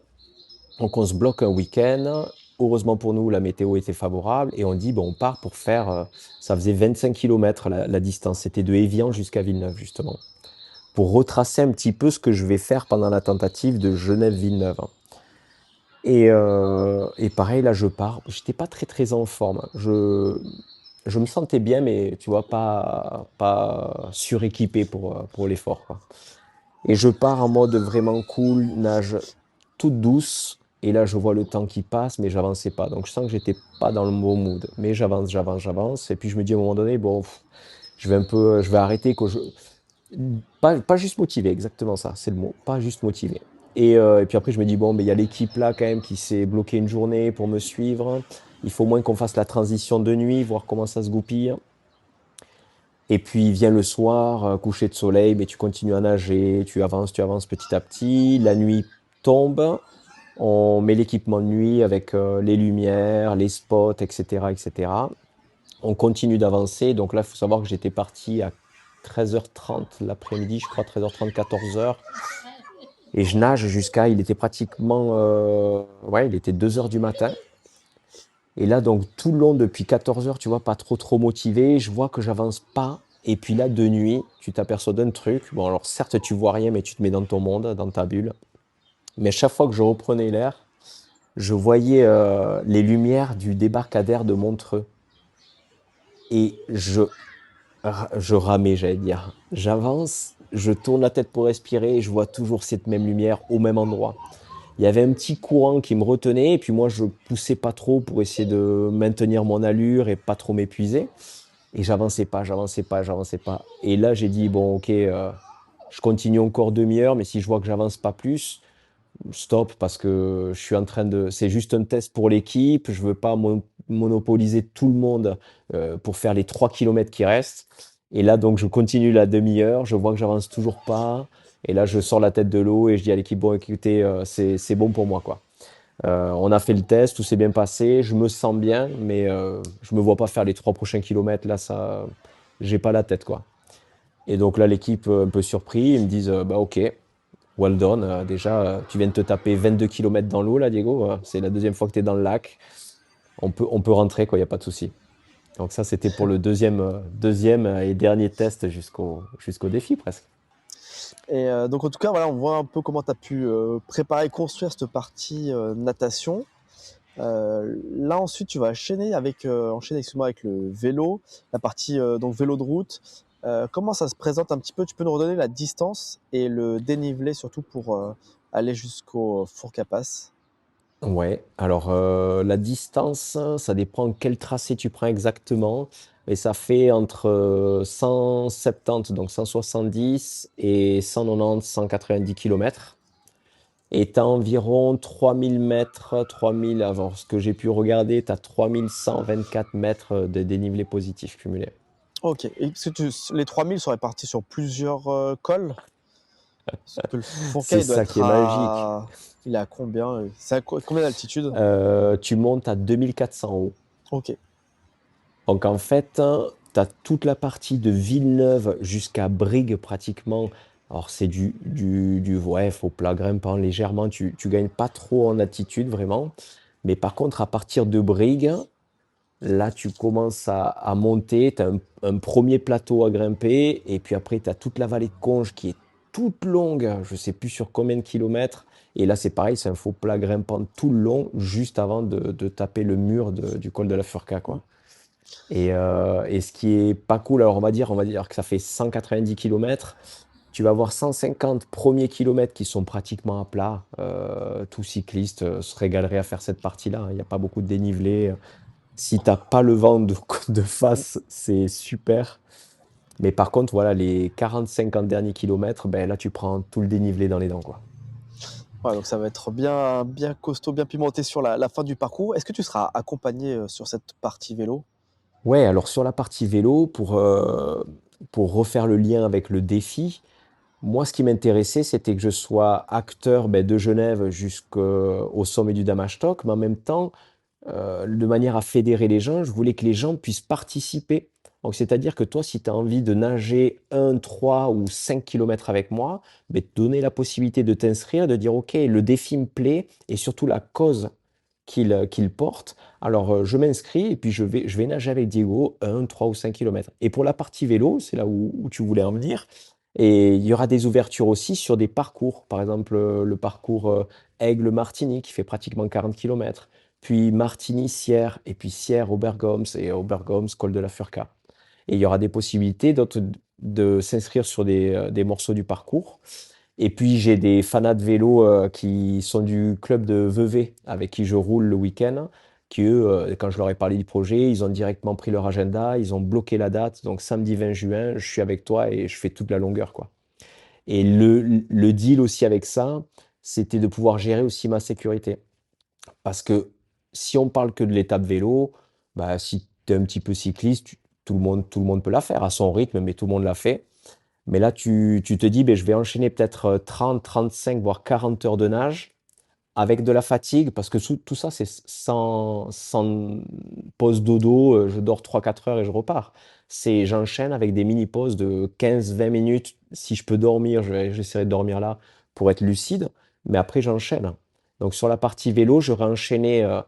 Donc on se bloque un week-end. Heureusement pour nous, la météo était favorable et on dit, bon, on part pour faire, ça faisait 25 kilomètres la distance. C'était de Évian jusqu'à Villeneuve, justement. Pour retracer un petit peu ce que je vais faire pendant la tentative de Genève-Villeneuve. Et pareil, là, je pars. J'étais pas très, très en forme. Je me sentais bien, mais tu vois, pas suréquipé pour l'effort, quoi. Et je pars en mode vraiment cool, nage toute douce. Et là, je vois le temps qui passe, mais j'avançais pas. Donc, je sens que j'étais pas dans le bon mood. Mais j'avance, j'avance, j'avance. Et puis, je me dis à un moment donné, bon, je vais arrêter, quoi. Pas juste motivé, exactement ça, c'est le mot. Pas juste motivé. Et puis après, je me dis, bon, mais il y a l'équipe là quand même qui s'est bloquée une journée pour me suivre. Il faut au moins qu'on fasse la transition de nuit, voir comment ça se goupille. Et puis vient le soir, coucher de soleil, mais tu continues à nager, tu avances petit à petit. La nuit tombe, On met l'équipement de nuit avec les lumières, les spots, etc., etc. On continue d'avancer. Donc là, il faut savoir que j'étais parti à 13h30 l'après-midi, je crois, 13h30, 14h. Et je nage jusqu'à, il était pratiquement, ouais, il était 2 heures du matin. Et là, donc, tout le long, depuis 14 heures, tu vois, pas trop motivé, je vois que j'avance pas. Et puis là, de nuit, tu t'aperçois d'un truc. Bon, alors certes, tu vois rien, mais tu te mets dans ton monde, dans ta bulle. Mais chaque fois que je reprenais l'air, je voyais les lumières du débarcadère de Montreux. Et je ramais, j'allais dire. J'avance, je tourne la tête pour respirer et je vois toujours cette même lumière au même endroit. Il y avait un petit courant qui me retenait et puis moi je poussais pas trop pour essayer de maintenir mon allure et pas trop m'épuiser. Et j'avançais pas, j'avançais pas, j'avançais pas. Et là j'ai dit bon ok, je continue encore demi-heure, mais si je vois que j'avance pas plus, stop parce que je suis en train de. C'est juste un test pour l'équipe. Je veux pas monopoliser tout le monde pour faire les 3 kilomètres qui restent. Et là, donc, je continue la demi-heure. Je vois que j'avance toujours pas. Et là, je sors la tête de l'eau et je dis à l'équipe, bon, écoutez, c'est bon pour moi, quoi. On a fait le test, tout s'est bien passé. Je me sens bien, mais je me vois pas faire les 3 prochains kilomètres. Là, ça, j'ai pas la tête, quoi. Et donc là, l'équipe, un peu surpris, ils me disent, bah, ok, well done. Déjà, tu viens de te taper 22 kilomètres dans l'eau, là, Diego. C'est la deuxième fois que tu es dans le lac. On peut rentrer, quoi, il n'y a pas de souci. Donc ça, c'était pour le deuxième et dernier test jusqu'au défi, presque. Et donc en tout cas, voilà, on voit un peu comment tu as pu préparer et construire cette partie natation. Là ensuite, tu vas enchaîner excuse-moi, avec le vélo, la partie donc vélo de route. Comment ça se présente un petit peu? Tu peux nous redonner la distance et le dénivelé surtout pour aller jusqu'au Four Capas? Ouais, alors la distance, ça dépend quel tracé tu prends exactement, mais ça fait entre 170, donc 170 et 190, 190 kilomètres. Et tu as environ 3000 mètres, 3000, avant ce que j'ai pu regarder, tu as 3124 mètres de dénivelé positif cumulé. Ok. Et parce que les 3000 sont répartis sur plusieurs cols? Parce que le Fourca, C'est il doit ça qui être est magique. à... Il est à combien? C'est à combien d'altitude? Tu montes à 2400 euros. Ok. Donc en fait, tu as toute la partie de Villeneuve jusqu'à Brigue pratiquement. Alors c'est ouais, faux plat grimpant légèrement. Tu gagnes pas trop en altitude vraiment. Mais par contre, à partir de Brigue, là, tu commences à monter, tu as un premier plateau à grimper, et puis après, tu as toute la vallée de Conges qui est toute longue, je sais plus sur combien de kilomètres. Et là, c'est pareil, c'est un faux plat grimpant tout le long, juste avant de taper le mur du col de la Furca, quoi. Et ce qui est pas cool, alors on va dire que ça fait 190 kilomètres. Tu vas avoir 150 premiers kilomètres qui sont pratiquement à plat. Tout cycliste se régalerait à faire cette partie-là, hein. Il n'y a pas beaucoup de dénivelé. Si t'as pas le vent de face, c'est super. Mais par contre, voilà, les 40-50 derniers kilomètres, ben là, tu prends tout le dénivelé dans les dents, quoi. Ouais, donc ça va être bien, bien costaud, bien pimenté sur la fin du parcours. Est-ce que tu seras accompagné sur cette partie vélo? Ouais, alors sur la partie vélo, pour refaire le lien avec le défi, moi, ce qui m'intéressait, c'était que je sois acteur ben, de Genève jusqu'au sommet du Damastok, mais en même temps, de manière à fédérer les gens, je voulais que les gens puissent participer. Donc, c'est-à-dire que toi, si tu as envie de nager 1, 3 ou 5 kilomètres avec moi, ben, te donner la possibilité de t'inscrire, de dire, OK, le défi me plaît et surtout la cause qu'il porte. Alors, je m'inscris et puis je vais nager avec Diego 1, 3 ou 5 kilomètres. Et pour la partie vélo, c'est là où tu voulais en venir. Et il y aura des ouvertures aussi sur des parcours. Par exemple, le parcours Aigle-Martigny qui fait pratiquement 40 kilomètres, puis Martigny-Sierre, et puis Sierre-Obergums et Obergums-Col de la Furca. Et il y aura des possibilités d'autres de s'inscrire sur des morceaux du parcours. Et puis j'ai des fanats de vélo qui sont du club de Vevey avec qui je roule le week-end, qui eux, quand je leur ai parlé du projet, ils ont directement pris leur agenda, ils ont bloqué la date. Donc samedi 20 juin, je suis avec toi et je fais toute la longueur, quoi. Et le deal aussi avec ça, c'était de pouvoir gérer aussi ma sécurité. Parce que si on parle que de l'étape vélo, bah, si tu es un petit peu cycliste, tout le monde peut la faire à son rythme, mais tout le monde l'a fait. Mais là, tu te dis, ben, je vais enchaîner peut-être 30, 35, voire 40 heures de nage avec de la fatigue, parce que tout ça, c'est sans pause dodo, je dors 3 4 heures et je repars. C'est j'enchaîne avec des mini-pauses de 15 20 minutes. Si je peux dormir, j'essaierai de dormir là pour être lucide, mais après j'enchaîne. Donc sur la partie vélo, j'aurais enchaîné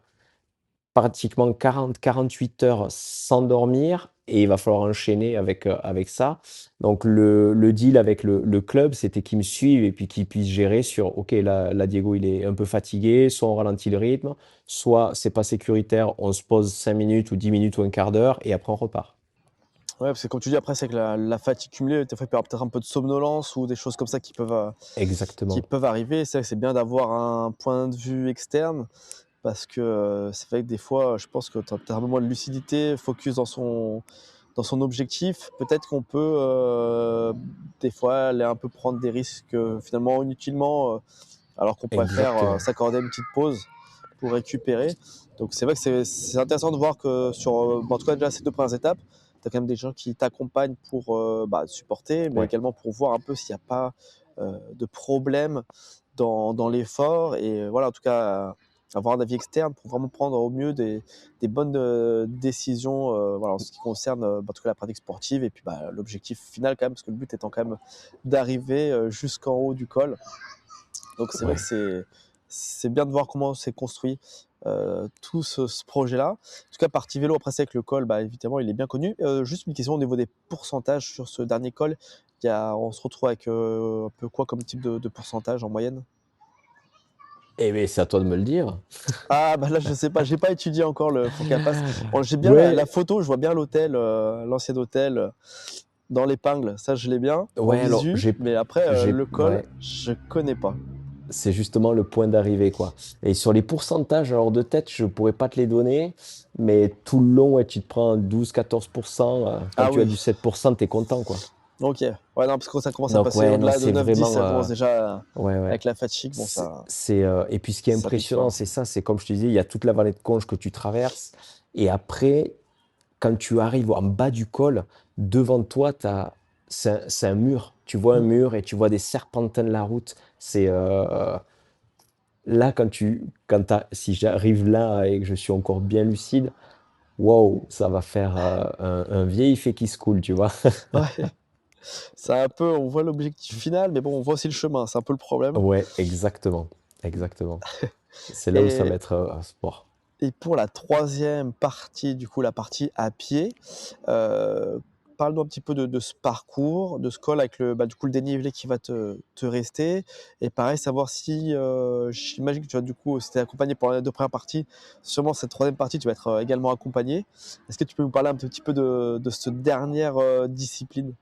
pratiquement 40 48 heures sans dormir et il va falloir enchaîner avec ça. Donc le deal avec le club, c'était qu'ils me suivent et puis qu'ils puissent gérer sur, OK, là, Diego, il est un peu fatigué, soit on ralentit le rythme, soit c'est pas sécuritaire, on se pose 5 minutes ou 10 minutes ou un quart d'heure et après on repart. Ouais, parce que comme tu dis, après, c'est que la fatigue cumulée, des fois, il peut y avoir peut-être un peu de somnolence ou des choses comme ça qui Exactement. peuvent arriver. C'est vrai que c'est bien d'avoir un point de vue externe parce que c'est vrai que des fois, je pense que tu as peut-être un peu moins de lucidité, focus dans son objectif. Peut-être qu'on peut, des fois, aller un peu prendre des risques finalement inutilement, alors qu'on pourrait faire Exactement. s'accorder une petite pause pour récupérer. Donc c'est vrai que c'est intéressant de voir que sur, en tout cas déjà ces deux premières étapes, tu as quand même des gens qui t'accompagnent pour supporter, mais Ouais. également pour voir un peu s'il n'y a pas de problème dans l'effort. Et voilà, en tout cas, avoir un avis externe pour vraiment prendre au mieux des bonnes décisions voilà, en ce qui concerne en tout cas la pratique sportive et puis l'objectif final quand même, parce que le but étant quand même d'arriver jusqu'en haut du col. Donc c'est vrai que Ouais. c'est bien de voir comment c'est construit tout ce projet-là. En tout cas, partie vélo, après c'est que le col, évidemment, il est bien connu. Juste une question au niveau des pourcentages sur ce dernier col. On se retrouve avec un peu quoi comme type de pourcentage en moyenne? Eh beh, c'est à toi de me le dire. Ah bah là, je sais pas, j'ai pas étudié encore le faut qu'elle passe. Bon, j'ai bien la Ouais, photo, je vois bien l'hôtel, l'ancien hôtel dans l'épingle, ça je l'ai bien en ouais, alors visu, mais après le col, ouais. je connais pas. C'est justement le point d'arrivée, quoi. Et sur les pourcentages, alors de tête, je pourrais pas te les donner, mais tout le long, ouais, tu te prends 12 14 %. Quand Ah tu as oui. du 7%, tu es content, quoi. OK. Ouais, non, parce que quand ça commence à Donc passer ouais, non, au-delà de c'est 9-10, vraiment, ça commence déjà ouais, ouais. avec la fatigue. Bon, Et puis ce qui est ça pique impressionnant, fort. c'est ça, c'est comme je te disais, il y a toute la vallée de Conche que tu traverses. Et après, quand tu arrives en bas du col, devant toi, c'est un mur. Tu vois un Mmh. mur et tu vois des serpentins de la route. Là, si j'arrive là et que je suis encore bien lucide, waouh, ça va faire un vieil fait qui se coule, tu vois. Ouais, c'est un peu on voit l'objectif final, mais bon, on voit aussi le chemin, c'est un peu le problème. Ouais, exactement, exactement. C'est là où ça va Et être un sport. pour la troisième partie, du coup, la partie à pied, heu, parle-nous un petit peu de ce parcours, de ce col avec du coup, le dénivelé qui va te rester et pareil, savoir si, j'imagine que tu vas du coup, si tu es accompagné pour les 2 premières parties, sûrement cette troisième partie, tu vas être, également accompagné. Est-ce que tu peux nous parler un petit peu de cette dernière, discipline?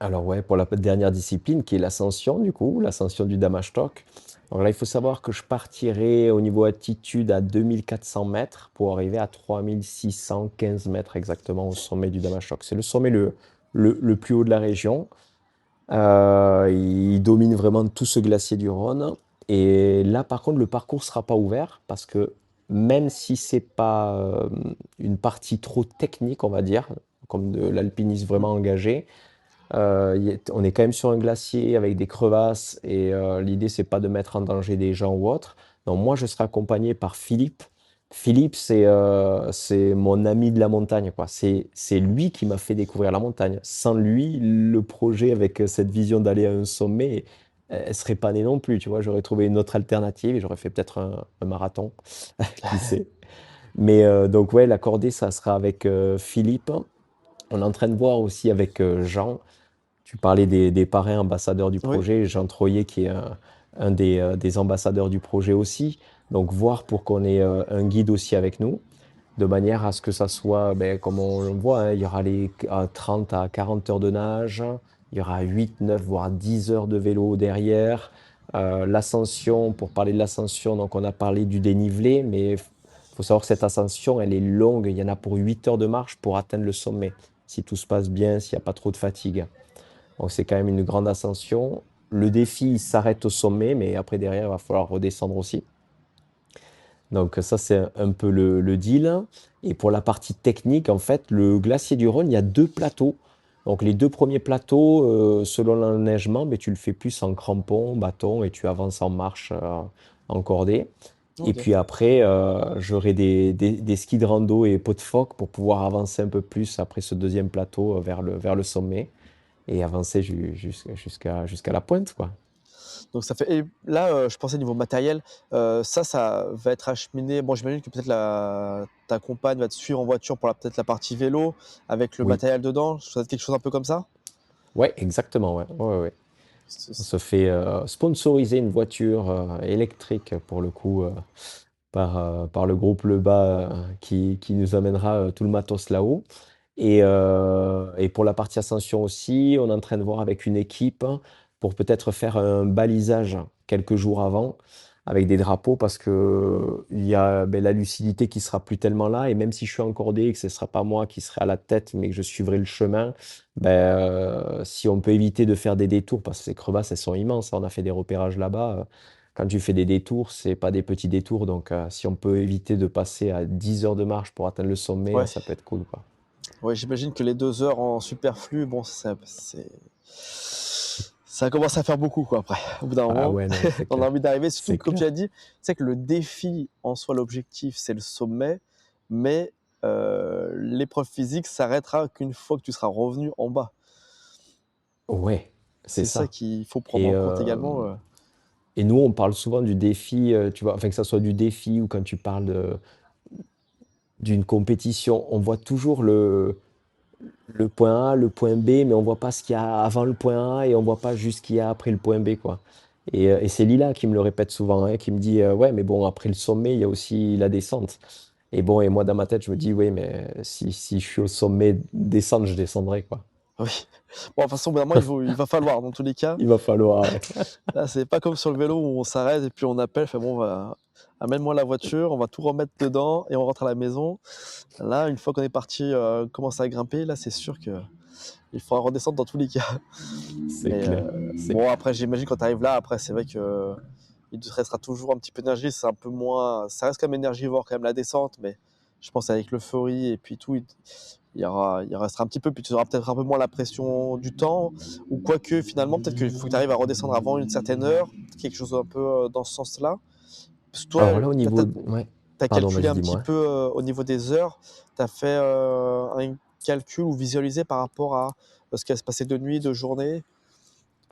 Alors ouais, pour la dernière discipline qui est l'ascension du coup, l'ascension du Damastok. Alors là, il faut savoir que je partirai au niveau altitude à 2400 mètres pour arriver à 3615 mètres exactement au sommet du Damastok. C'est le sommet le plus haut de la région. Il domine vraiment tout ce glacier du Rhône. Et là, par contre, le parcours sera pas ouvert parce que même si c'est pas une partie trop technique, on va dire, comme de l'alpinisme Mmh. vraiment engagé, on est quand même sur un glacier avec des crevasses et l'idée, c'est pas de mettre en danger des gens ou autres. Donc moi, je serai accompagné par Philippe. Philippe, c'est mon ami de la montagne, quoi. C'est lui qui m'a fait découvrir la montagne. Sans lui, le projet avec cette vision d'aller à un sommet, elle serait pas née non plus, tu vois. J'aurais trouvé une autre alternative et j'aurais fait peut-être un marathon, qui sait. Mais donc ouais, la cordée, ça sera avec Philippe. On est en train de voir aussi avec Jean. Tu parlais des parrains ambassadeurs du Oui. projet, Jean Troyer qui est un des ambassadeurs du projet aussi. Donc voir pour qu'on ait un guide aussi avec nous, de manière à ce que ça soit, ben, comme on le voit, hein, il y aura les 30 à 40 heures de nage, il y aura 8 9 voire 10 heures de vélo derrière. L'ascension, pour parler de l'ascension, donc on a parlé du dénivelé, mais il faut savoir que cette ascension, elle est longue. Il y en a pour 8 heures de marche pour atteindre le sommet, si tout se passe bien, s'il n'y a pas trop de fatigue. Donc c'est quand même une grande ascension. Le défi, il s'arrête au sommet, mais après derrière, il va falloir redescendre aussi. Donc ça, c'est un peu le deal. Et pour la partie technique, en fait, le glacier du Rhône, il y a deux plateaux. Donc les deux premiers plateaux, selon l'enneigement, mais tu le fais plus en crampon, bâton, et tu avances en marche. en cordée. Et OK. puis après, j'aurai des skis de rando et pots de phoque pour pouvoir avancer un peu plus après ce deuxième plateau vers le sommet et avancer jusqu'à la pointe, quoi. Donc ça fait et là, je pensais niveau matériel, ça va être acheminé bon, j'imagine que peut-être la ta compagne va te suivre en voiture pour la peut-être la partie vélo avec le Oui. matériel dedans? Ça va être quelque chose un peu comme ça? Ouais, exactement, ouais. Ouais, ouais, ouais. C On c se fait sponsoriser une voiture électrique pour le coup par le groupe Le Bas qui nous amènera tout le matos là-haut. Et pour la partie ascension aussi, on est en train de voir avec une équipe pour peut-être faire un balisage quelques jours avant avec des drapeaux parce que il y a la lucidité qui sera plus tellement là et même si je suis encordé et que ce sera pas moi qui serai à la tête mais que je suivrai le chemin, si on peut éviter de faire des détours parce que ces crevasses elles sont immenses, hein, on a fait des repérages là-bas. Quand tu fais des détours, c'est pas des petits détours donc si on peut éviter de passer à 10 heures de marche pour atteindre le sommet, ouais, ça peut être cool, quoi. ouais, j'imagine que les 2 heures en superflu, bon, ça commence à faire beaucoup, quoi, après. Au bout d'un Ah moment, ouais, non, c'est on a clair. envie d'arriver, surtout C'est que comme tu as clair. dit, c'est que le défi en soi, l'objectif, c'est le sommet, mais l'épreuve physique s'arrêtera qu'une fois que tu seras revenu en bas. Ouais, c'est C'est ça ça. qu'il faut prendre Et, en compte également, et nous, on parle souvent du défi, tu vois, enfin que ça soit du défi ou quand tu parles d'une compétition, on voit toujours le point A, le point B, mais on voit pas ce qu'il y a avant le point A et on voit pas juste ce qu'il y a après le point B, quoi. Et c'est Lila qui me le répète souvent, hein, qui me dit, ouais, mais bon, après le sommet, il y a aussi la descente. Et bon, et moi, dans ma tête, je me dis, oui, mais si je suis au sommet, descendre, je descendrai, quoi. oui. Bon, de toute façon, au bout d'un moment, il va falloir dans tous les cas. Il va falloir, ouais. Là, c'est pas comme sur le vélo où on s'arrête et puis on appelle, fait: «Bon, bah, amène-moi la voiture, on va tout remettre dedans et on rentre à la maison». Là, une fois qu'on est parti, commencer à grimper, là, c'est sûr qu'il faudra redescendre dans tous les cas. C'est Mais clair. C'est bon, après, j'imagine quand tu arrives là, après, c'est vrai que il te restera toujours un petit peu d'énergie. C'est un peu moins ça reste quand même énergivore quand même la descente, mais je pense avec l'euphorie et puis tout, il restera un petit peu, puis tu auras peut-être un peu moins la pression du temps ou quoique finalement, peut-être qu'il faut que tu arrives à redescendre avant une certaine heure, quelque chose un peu, dans ce sens-là? Parce que toi, alors là, au niveau ouais, tu as pardon, calculé vas-y, un petit dis-moi. peu, au niveau des heures, tu as fait, un calcul ou visualisé par rapport à, ce qui va se passer de nuit, de journée?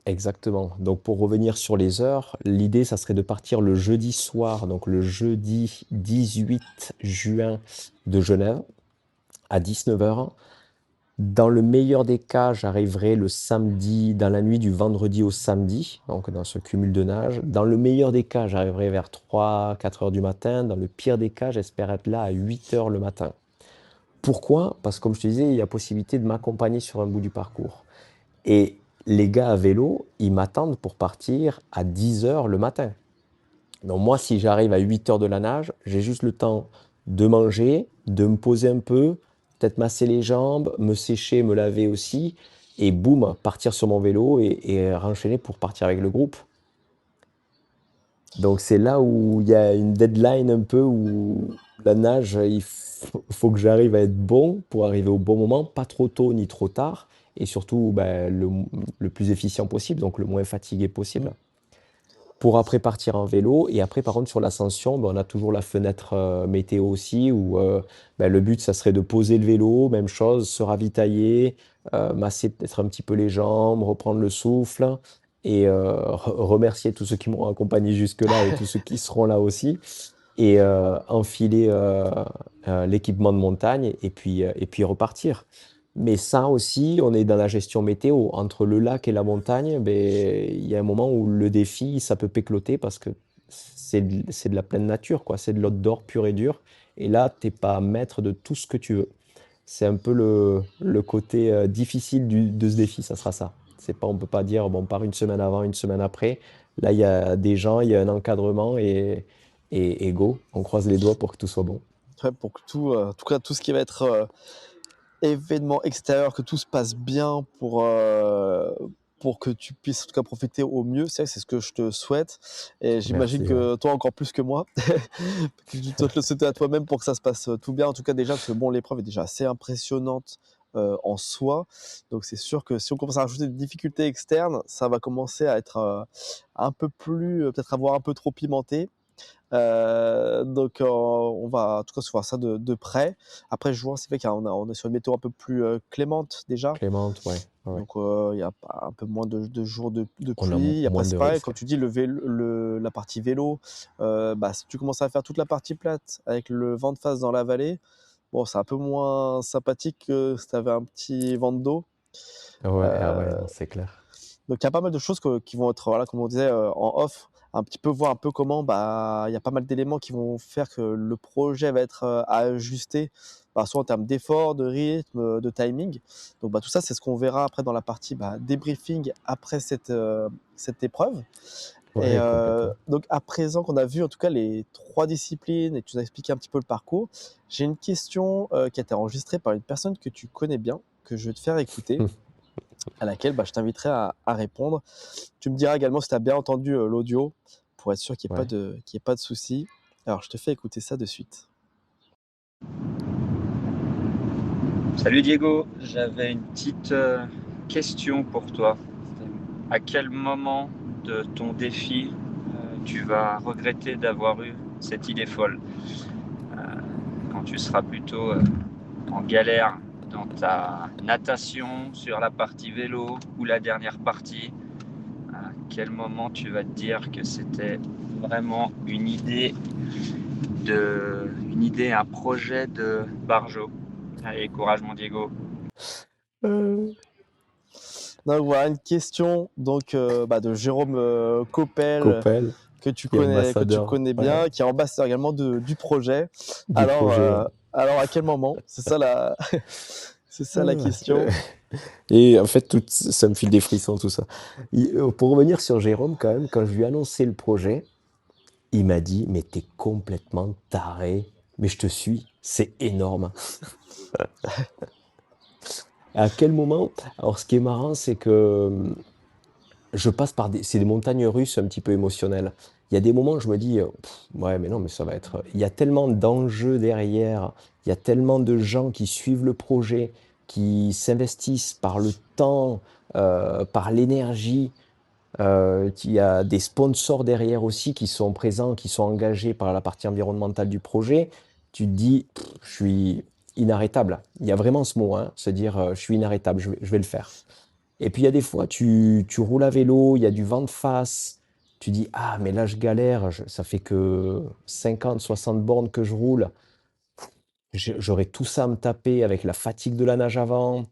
Exactement. Donc pour revenir sur les heures, l'idée, ça serait de partir le jeudi soir, donc le jeudi 18 juin de Genève à 19 heures. Dans le meilleur des cas, j'arriverai le samedi, dans la nuit du vendredi au samedi, donc dans ce cumul de nage. Dans le meilleur des cas, j'arriverai vers 3, 4 heures du matin. Dans le pire des cas, j'espère être là à 8 heures le matin. Pourquoi? Parce que comme je te disais, il y a possibilité de m'accompagner sur un bout du parcours. Et les gars à vélo, ils m'attendent pour partir à 10 heures le matin. Donc moi, si j'arrive à 8 heures de la nage, j'ai juste le temps de manger, de me poser un peu, peut-être masser les jambes, me sécher, me laver aussi, et boum, partir sur mon vélo et renchaîner pour partir avec le groupe. Donc c'est là où il y a une deadline un peu où la nage, faut que j'arrive à être bon pour arriver au bon moment, pas trop tôt ni trop tard, et surtout le plus efficient possible, donc le moins fatigué Mmh. possible. Pour après partir en vélo et après par contre sur l'ascension, on a toujours la fenêtre, météo aussi où, le but ça serait de poser le vélo, même chose, se ravitailler, masser peut-être un petit peu les jambes, reprendre le souffle et remercier tous ceux qui m'ont accompagné jusque-là et tous ceux qui seront là aussi et enfiler, l'équipement de montagne et puis repartir. Mais ça aussi, on est dans la gestion météo. Entre le lac et la montagne, il y a un moment où le défi, ça peut pécloter parce que c'est de la pleine nature, quoi. C'est de l'outdoor pur et dur. Et là, t'es pas maître de tout ce que tu veux. C'est un peu le côté difficile de ce défi, ça sera ça. C'est pas, on peut pas dire, bon, on part une semaine avant, une semaine après. Là, il y a des gens, il y a un encadrement et go, on croise les doigts pour que tout soit bon. Ouais, pour que tout, en tout cas, tout ce qui va être, événement extérieur, que tout se passe bien pour que tu puisses en tout cas profiter au mieux. C'est ce que je te souhaite et j'imagine Merci, ouais. que toi encore plus que moi, que tu dois te le souhaiter à toi-même pour que ça se passe, tout bien. En tout cas déjà parce que bon, l'épreuve est déjà assez impressionnante, en soi. Donc c'est sûr que si on commence à rajouter des difficultés externes, ça va commencer à être, un peu plus, peut-être avoir un peu trop pimenté. Donc on va en tout cas se voir ça de près. Après juin, c'est vrai qu'on est sur une météo un peu plus, clémente déjà. Clémente, ouais, ouais, ouais. Donc il y a pas un peu moins de jours de On a pluie. Après moins c'est de pareil, risques. comme tu dis la partie vélo, bah, si tu commences à faire toute la partie plate avec le vent de face dans la vallée, bon c'est un peu moins sympathique que si tu avais un petit vent de dos. Ouais, ah ouais, Heu non, c'est clair. donc il y a pas mal de choses qui vont être, voilà, comme on disait, en off, un petit peu voir un peu comment, bah, il y a pas mal d'éléments qui vont faire que le projet va être, à ajuster, bah, soit en termes d'effort, de rythme, de timing. Donc bah, tout ça, c'est ce qu'on verra après dans la partie, bah, débriefing après cette épreuve. Et Ouais, complètement. donc à présent qu'on a vu en tout cas les 3 disciplines et que tu nous as expliqué un petit peu le parcours, j'ai une question, qui a été enregistrée par une personne que tu connais bien, que je vais te faire écouter, à laquelle, bah, je t'inviterai à répondre. Tu me diras également si tu as bien entendu, l'audio pour être sûr Ouais. qu'il y ait pas de souci. Alors je te fais écouter ça de suite. Salut Diego, j'avais une petite question pour toi. À quel moment de ton défi tu vas regretter d'avoir eu cette idée folle? Quand tu seras plutôt en galère dans ta natation, sur la partie vélo ou la dernière partie, à quel moment tu vas te dire que c'était vraiment un projet de Barjo? Allez, courage mon Diego. Heu, Donc voilà une question donc, bah, de Jérôme, Coppel, Coppel, qui est que tu ambassadeur, connais ouais, bien, qui est ambassadeur également du projet. du Alors, projet, ouais. alors à quel moment? C'est ça la c'est ça la Ah, question. et en fait, tout ça me file des frissons, tout ça. Pour revenir sur Jérôme, quand même, quand je lui ai annoncé le projet, il m'a dit: «Mais tu es complètement taré, mais je te suis, c'est énorme». À quel moment? Alors ce qui est marrant, c'est que, je passe par des montagnes russes un petit peu émotionnelles. Il y a des moments où je me dis: «Ouais, mais non, mais ça va être» il y a tellement d'enjeux derrière, il y a tellement de gens qui suivent le projet, qui s'investissent par le temps, par l'énergie, il y a des sponsors derrière aussi qui sont présents, qui sont engagés par la partie environnementale du projet. Tu te dis: «Je suis inarrêtable». Il y a vraiment ce mot, hein, se dire, «Je suis inarrêtable, je vais le faire». Et puis il y a des fois, tu roules à vélo, il y a du vent de face, tu dis: «Ah mais là je galère, ça fait que 50-60 bornes que je roule, j'aurais tout ça à me taper avec la fatigue de la nage avant».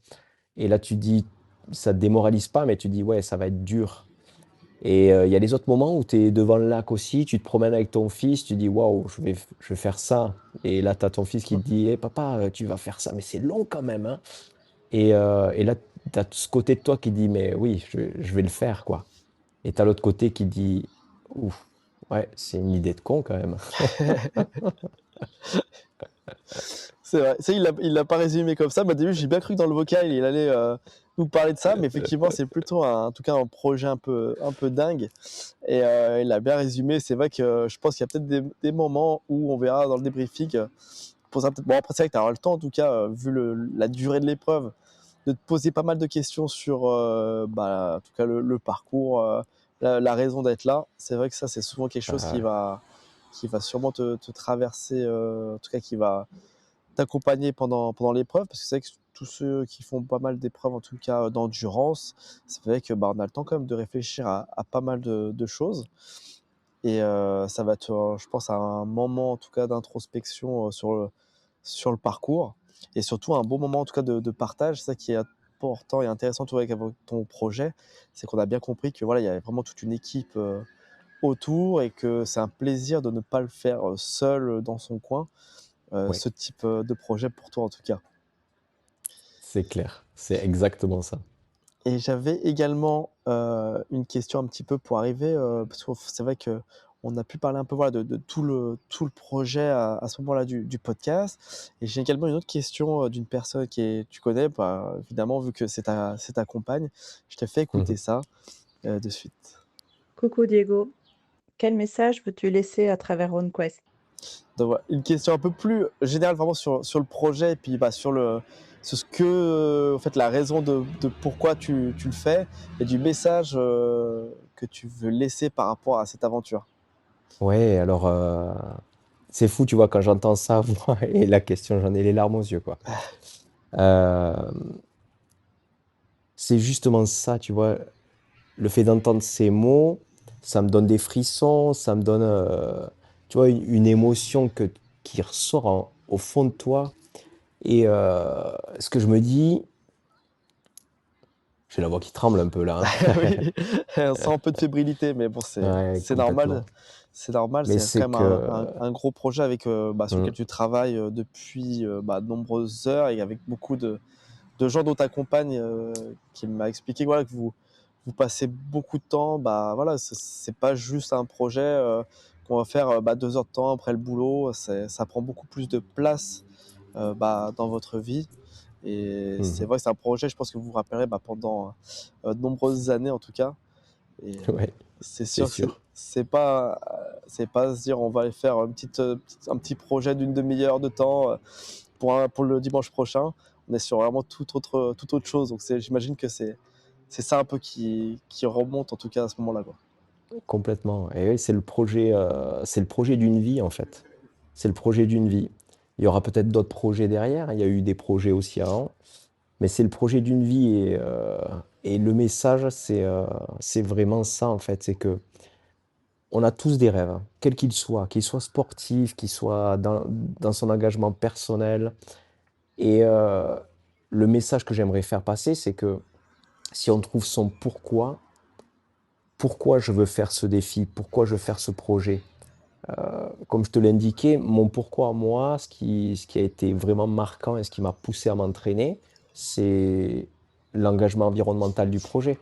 Et là tu dis ça te démoralise pas, mais tu dis: «Ouais, ça va être dur». Et il y a les autres moments où tu es devant le lac aussi, tu te promènes avec ton fils, tu dis: «Waouh, je vais faire ça». Et là tu as ton fils qui te dit: «Eh papa, tu vas faire ça, mais c'est long quand même, hein». Et là, tu as ce côté de toi qui dit: «Mais oui, je vais le faire, quoi». Et tu as l'autre côté qui dit: «Ouf, ouais, c'est une idée de con quand même». C'est vrai. Ça, il l'a pas résumé comme ça. Bah, au début, j'ai bien cru que dans le vocal, il allait, nous parler de ça, mais effectivement, c'est plutôt en tout cas, un projet un peu dingue et il a bien résumé. C'est vrai que je pense qu'il y a peut-être des moments où on verra dans le débriefing, pour ça peut-être bon après c'est vrai que tu auras le temps en tout cas, vu la durée de l'épreuve, de te poser pas mal de questions sur, bah, en tout cas le parcours, la raison d'être là. C'est vrai que ça, c'est souvent quelque chose Ah, qui va sûrement te traverser, en tout cas qui va t'accompagner pendant l'épreuve. Parce que c'est vrai que tous ceux qui font pas mal d'épreuves, en tout cas, d'endurance, c'est vrai que, bah, on a le temps quand même de réfléchir à pas mal de choses et ça va être, je pense à un moment en tout cas d'introspection, sur le parcours et surtout un bon moment en tout cas de partage. C'est ça qui est important et intéressant, tu vois, avec ton projet, c'est qu'on a bien compris que voilà, il y avait vraiment toute une équipe, autour et que c'est un plaisir de ne pas le faire, seul, dans son coin, oui, ce type, de projet pour toi en tout cas. c'est clair, c'est exactement ça. Et j'avais également, une question un petit peu pour arriver, parce que c'est vrai qu'on a pu parler un peu, voilà, de tout le projet à ce moment-là du podcast et j'ai également une autre question, d'une personne tu connais, bah, évidemment vu que c'est ta compagne. Je te fais écouter ça, de suite. Coucou Diego, quel message veux-tu laisser à travers RunQuest? Donc voilà, une question un peu plus générale vraiment sur le projet et puis, bah, sur ce que, en fait, la raison de pourquoi tu le fais et du message, que tu veux laisser par rapport à cette aventure. Ouais, alors c'est fou, tu vois, quand j'entends ça, moi, et la question, j'en ai les larmes aux yeux, quoi. Euh, c'est justement ça, tu vois, le fait d'entendre ces mots, ça me donne des frissons, ça me donne, tu vois, une émotion qui ressort au fond de toi. Et ce que je me dis, j'ai la voix qui tremble un peu là, hein. Oui, on sent un peu de fébrilité, mais bon, Ouais, c'est normal. complètement. C'est normal, Mais c'est c'est quand même que, un gros projet avec, sur hmm, lequel tu travailles depuis de nombreuses heures et avec beaucoup de gens dont tu accompagnes, qui m'a expliqué voilà, que vous passez beaucoup de temps. Bah, voilà, c'est pas juste un projet qu'on va faire 2 heures de temps après le boulot. Ça prend beaucoup plus de place dans votre vie. Et c'est mhm, vrai que c'est un projet, je pense que vous vous rappellerez pendant de nombreuses années en tout cas. Et ouais, c'est c'est sûr que sûr. c'est pas se dire on va aller faire un petit projet d'une demi-heure de temps pour le dimanche prochain. On est sur vraiment toute autre chose. Donc j'imagine que c'est ça un peu qui remonte en tout cas à ce moment-là, quoi. Complètement. Et oui, c'est le projet d'une vie en fait. C'est le projet d'une vie. Il y aura peut-être d'autres projets derrière. Il y a eu des projets aussi avant, mais c'est le projet d'une vie et le message, c'est vraiment ça en fait. C'est que on a tous des rêves, hein, quels qu'ils soient sportifs, qu'ils soient dans son engagement personnel. Et le message que j'aimerais faire passer, c'est que si on trouve son pourquoi je veux faire ce défi, pourquoi je veux faire ce projet. Comme je te l'ai indiqué, mon pourquoi moi, ce qui a été vraiment marquant et ce qui m'a poussé à m'entraîner, c'est l'engagement environnemental du projet.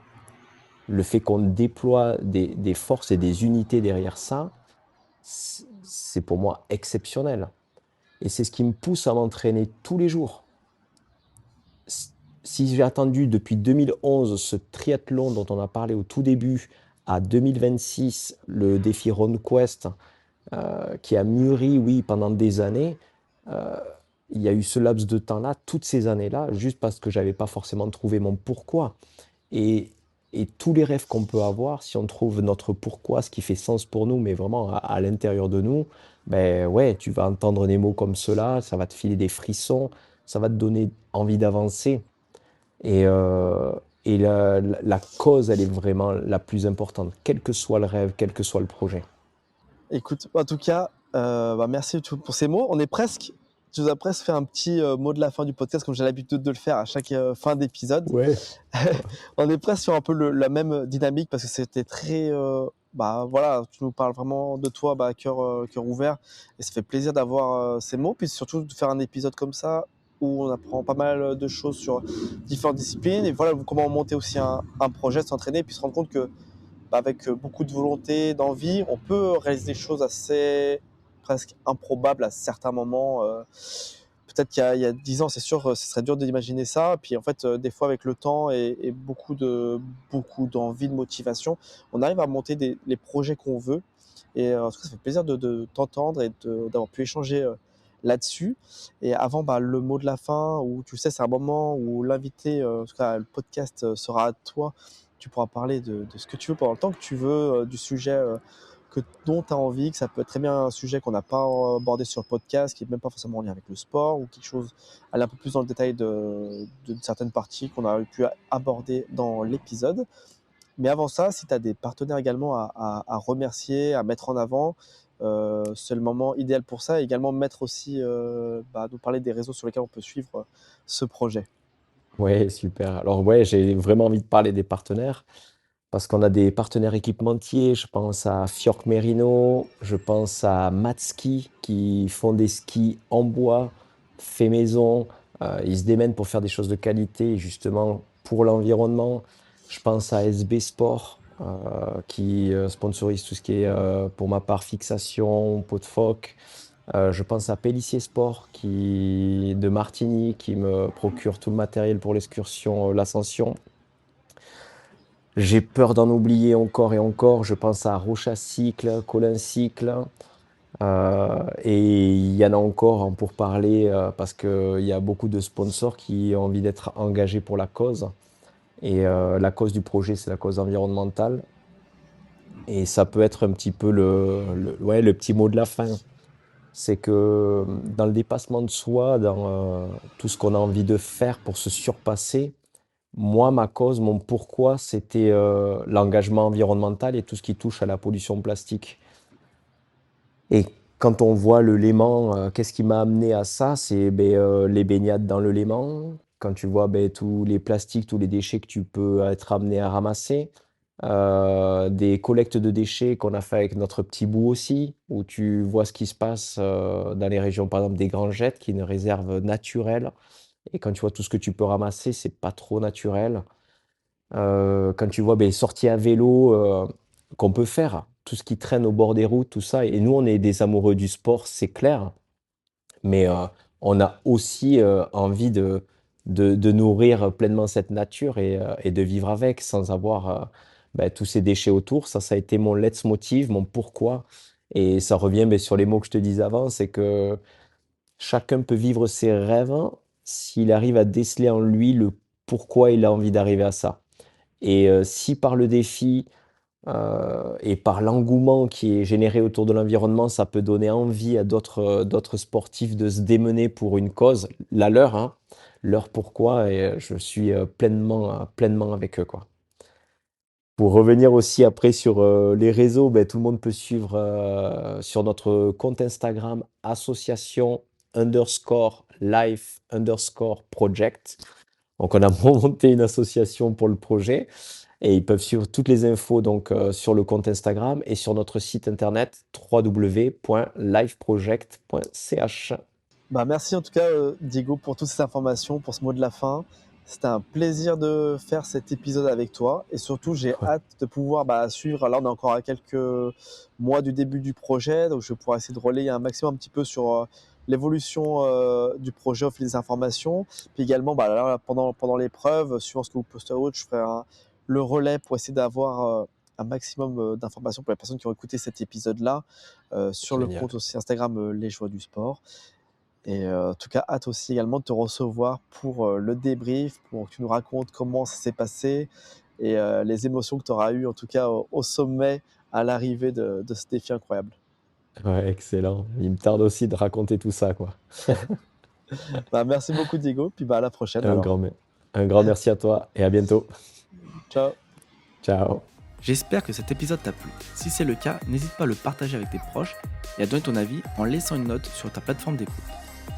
Le fait qu'on déploie des forces et des unités derrière ça, c'est pour moi exceptionnel. Et c'est ce qui me pousse à m'entraîner tous les jours. Si j'ai attendu depuis 2011 ce triathlon dont on a parlé au tout début, à 2026, le défi RunQuest, qui a mûri, oui, pendant des années. Euh, il y a eu ce laps de temps-là, toutes ces années-là, juste parce que j'avais pas forcément trouvé mon pourquoi. Et, et tous les rêves qu'on peut avoir, si on trouve notre pourquoi, ce qui fait sens pour nous, mais vraiment à l'intérieur de nous, ben ouais, tu vas entendre des mots comme cela, ça va te filer des frissons, ça va te donner envie d'avancer. Et, la cause, elle est vraiment la plus importante, quel que soit le rêve, quel que soit le projet. Écoute, en tout cas, merci pour ces mots. Tu nous as presque fait un petit mot de la fin du podcast, comme j'ai l'habitude de le faire à chaque fin d'épisode. Ouais. On est presque sur un peu la même dynamique parce que c'était très. Voilà, tu nous parles vraiment de toi cœur ouvert. Et ça fait plaisir d'avoir ces mots. Puis surtout de faire un épisode comme ça où on apprend pas mal de choses sur différentes disciplines. Et voilà, comment monter aussi un projet, s'entraîner, puis se rendre compte que avec beaucoup de volonté, d'envie, on peut réaliser des choses assez presque improbables à certains moments. Peut-être qu'il y a 10 ans, c'est sûr, ce serait dur d'imaginer ça. Puis en fait, des fois, avec le temps et beaucoup d'envie, de motivation, on arrive à monter les projets qu'on veut. Et en tout cas, ça fait plaisir de t'entendre et d'avoir pu échanger là-dessus. Et avant, le mot de la fin, où tu sais, c'est un moment où l'invité, en tout cas le podcast, sera à toi. Tu pourras parler de ce que tu veux pendant le temps que tu veux, du sujet dont tu as envie, que ça peut être très bien un sujet qu'on n'a pas abordé sur le podcast, qui n'est même pas forcément en lien avec le sport, ou quelque chose, aller un peu plus dans le détail de certaines parties qu'on a pu aborder dans l'épisode. Mais avant ça, si tu as des partenaires également à remercier, à mettre en avant, c'est le moment idéal pour ça. Et également mettre aussi, nous parler des réseaux sur lesquels on peut suivre ce projet. Ouais, super. Alors ouais, j'ai vraiment envie de parler des partenaires parce qu'on a des partenaires équipementiers. Je pense à Fjord Merino, je pense à Matski qui font des skis en bois, fait maison. Ils se démènent pour faire des choses de qualité, justement pour l'environnement. Je pense à SB Sport qui sponsorise tout ce qui est, pour ma part, fixation, pot de phoque. Je pense à Pélissier Sport de Martigny qui me procure tout le matériel pour l'excursion, l'ascension. J'ai peur d'en oublier encore et encore. Je pense à Rocha Cycle, Colin Cycle. Et il y en a encore hein, pour parler parce qu'il y a beaucoup de sponsors qui ont envie d'être engagés pour la cause. Et la cause du projet, c'est la cause environnementale. Et ça peut être un petit peu ouais, le petit mot de la fin. C'est que dans le dépassement de soi, dans tout ce qu'on a envie de faire pour se surpasser, moi, ma cause, mon pourquoi, c'était l'engagement environnemental et tout ce qui touche à la pollution plastique. Et quand on voit le Léman, qu'est-ce qui m'a amené à ça? C'est les baignades dans le Léman. Quand tu vois tous les plastiques, tous les déchets que tu peux être amené à ramasser. Des collectes de déchets qu'on a fait avec notre petit bout aussi, où tu vois ce qui se passe dans les régions, par exemple, des Grangettes, qui est une réserve naturelle. Et quand tu vois tout ce que tu peux ramasser, c'est pas trop naturel. Quand tu vois les sorties à vélo qu'on peut faire, tout ce qui traîne au bord des routes, tout ça. Et nous, on est des amoureux du sport, c'est clair, mais on a aussi envie de nourrir pleinement cette nature et de vivre avec sans avoir tous ces déchets autour. Ça a été mon leitmotiv, mon pourquoi. Et ça revient sur les mots que je te disais avant, c'est que chacun peut vivre ses rêves s'il arrive à déceler en lui le pourquoi il a envie d'arriver à ça. Et si par le défi et par l'engouement qui est généré autour de l'environnement, ça peut donner envie à d'autres sportifs de se démener pour une cause, la leur, hein, leur pourquoi, et je suis pleinement avec eux, quoi. Pour revenir aussi après sur les réseaux, tout le monde peut suivre sur notre compte Instagram association_life_project. Donc on a monté une association pour le projet. Et ils peuvent suivre toutes les infos donc, sur le compte Instagram et sur notre site internet www.liveproject.ch. Merci en tout cas, Diego, pour toutes ces informations, pour ce mot de la fin. C'était un plaisir de faire cet épisode avec toi et surtout, j'ai Ouais. hâte de pouvoir suivre. Là, on est encore à quelques mois du début du projet, donc je vais pouvoir essayer de relayer un maximum un petit peu sur l'évolution du projet au fil des informations. Puis également, là, pendant l'épreuve, suivant ce que vous postez autre, je ferai le relais pour essayer d'avoir un maximum d'informations pour les personnes qui ont écouté cet épisode-là sur le Génial. compte aussi Instagram Les Joies du Sport. Et en tout cas, hâte aussi également de te recevoir pour le débrief, pour que tu nous racontes comment ça s'est passé et les émotions que tu auras eues, en tout cas au sommet, à l'arrivée de ce défi incroyable. Ouais, excellent. Il me tarde aussi de raconter tout ça, quoi. Merci beaucoup, Diego. Puis à la prochaine Un alors. grand, un grand merci à toi et à bientôt. Ciao. Ciao. J'espère que cet épisode t'a plu. Si c'est le cas, n'hésite pas à le partager avec tes proches et à donner ton avis en laissant une note sur ta plateforme d'écoute.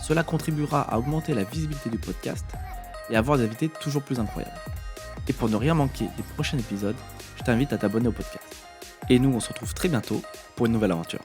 Cela contribuera à augmenter la visibilité du podcast et à avoir des invités toujours plus incroyables. Et pour ne rien manquer des prochains épisodes, je t'invite à t'abonner au podcast. Et nous, on se retrouve très bientôt pour une nouvelle aventure.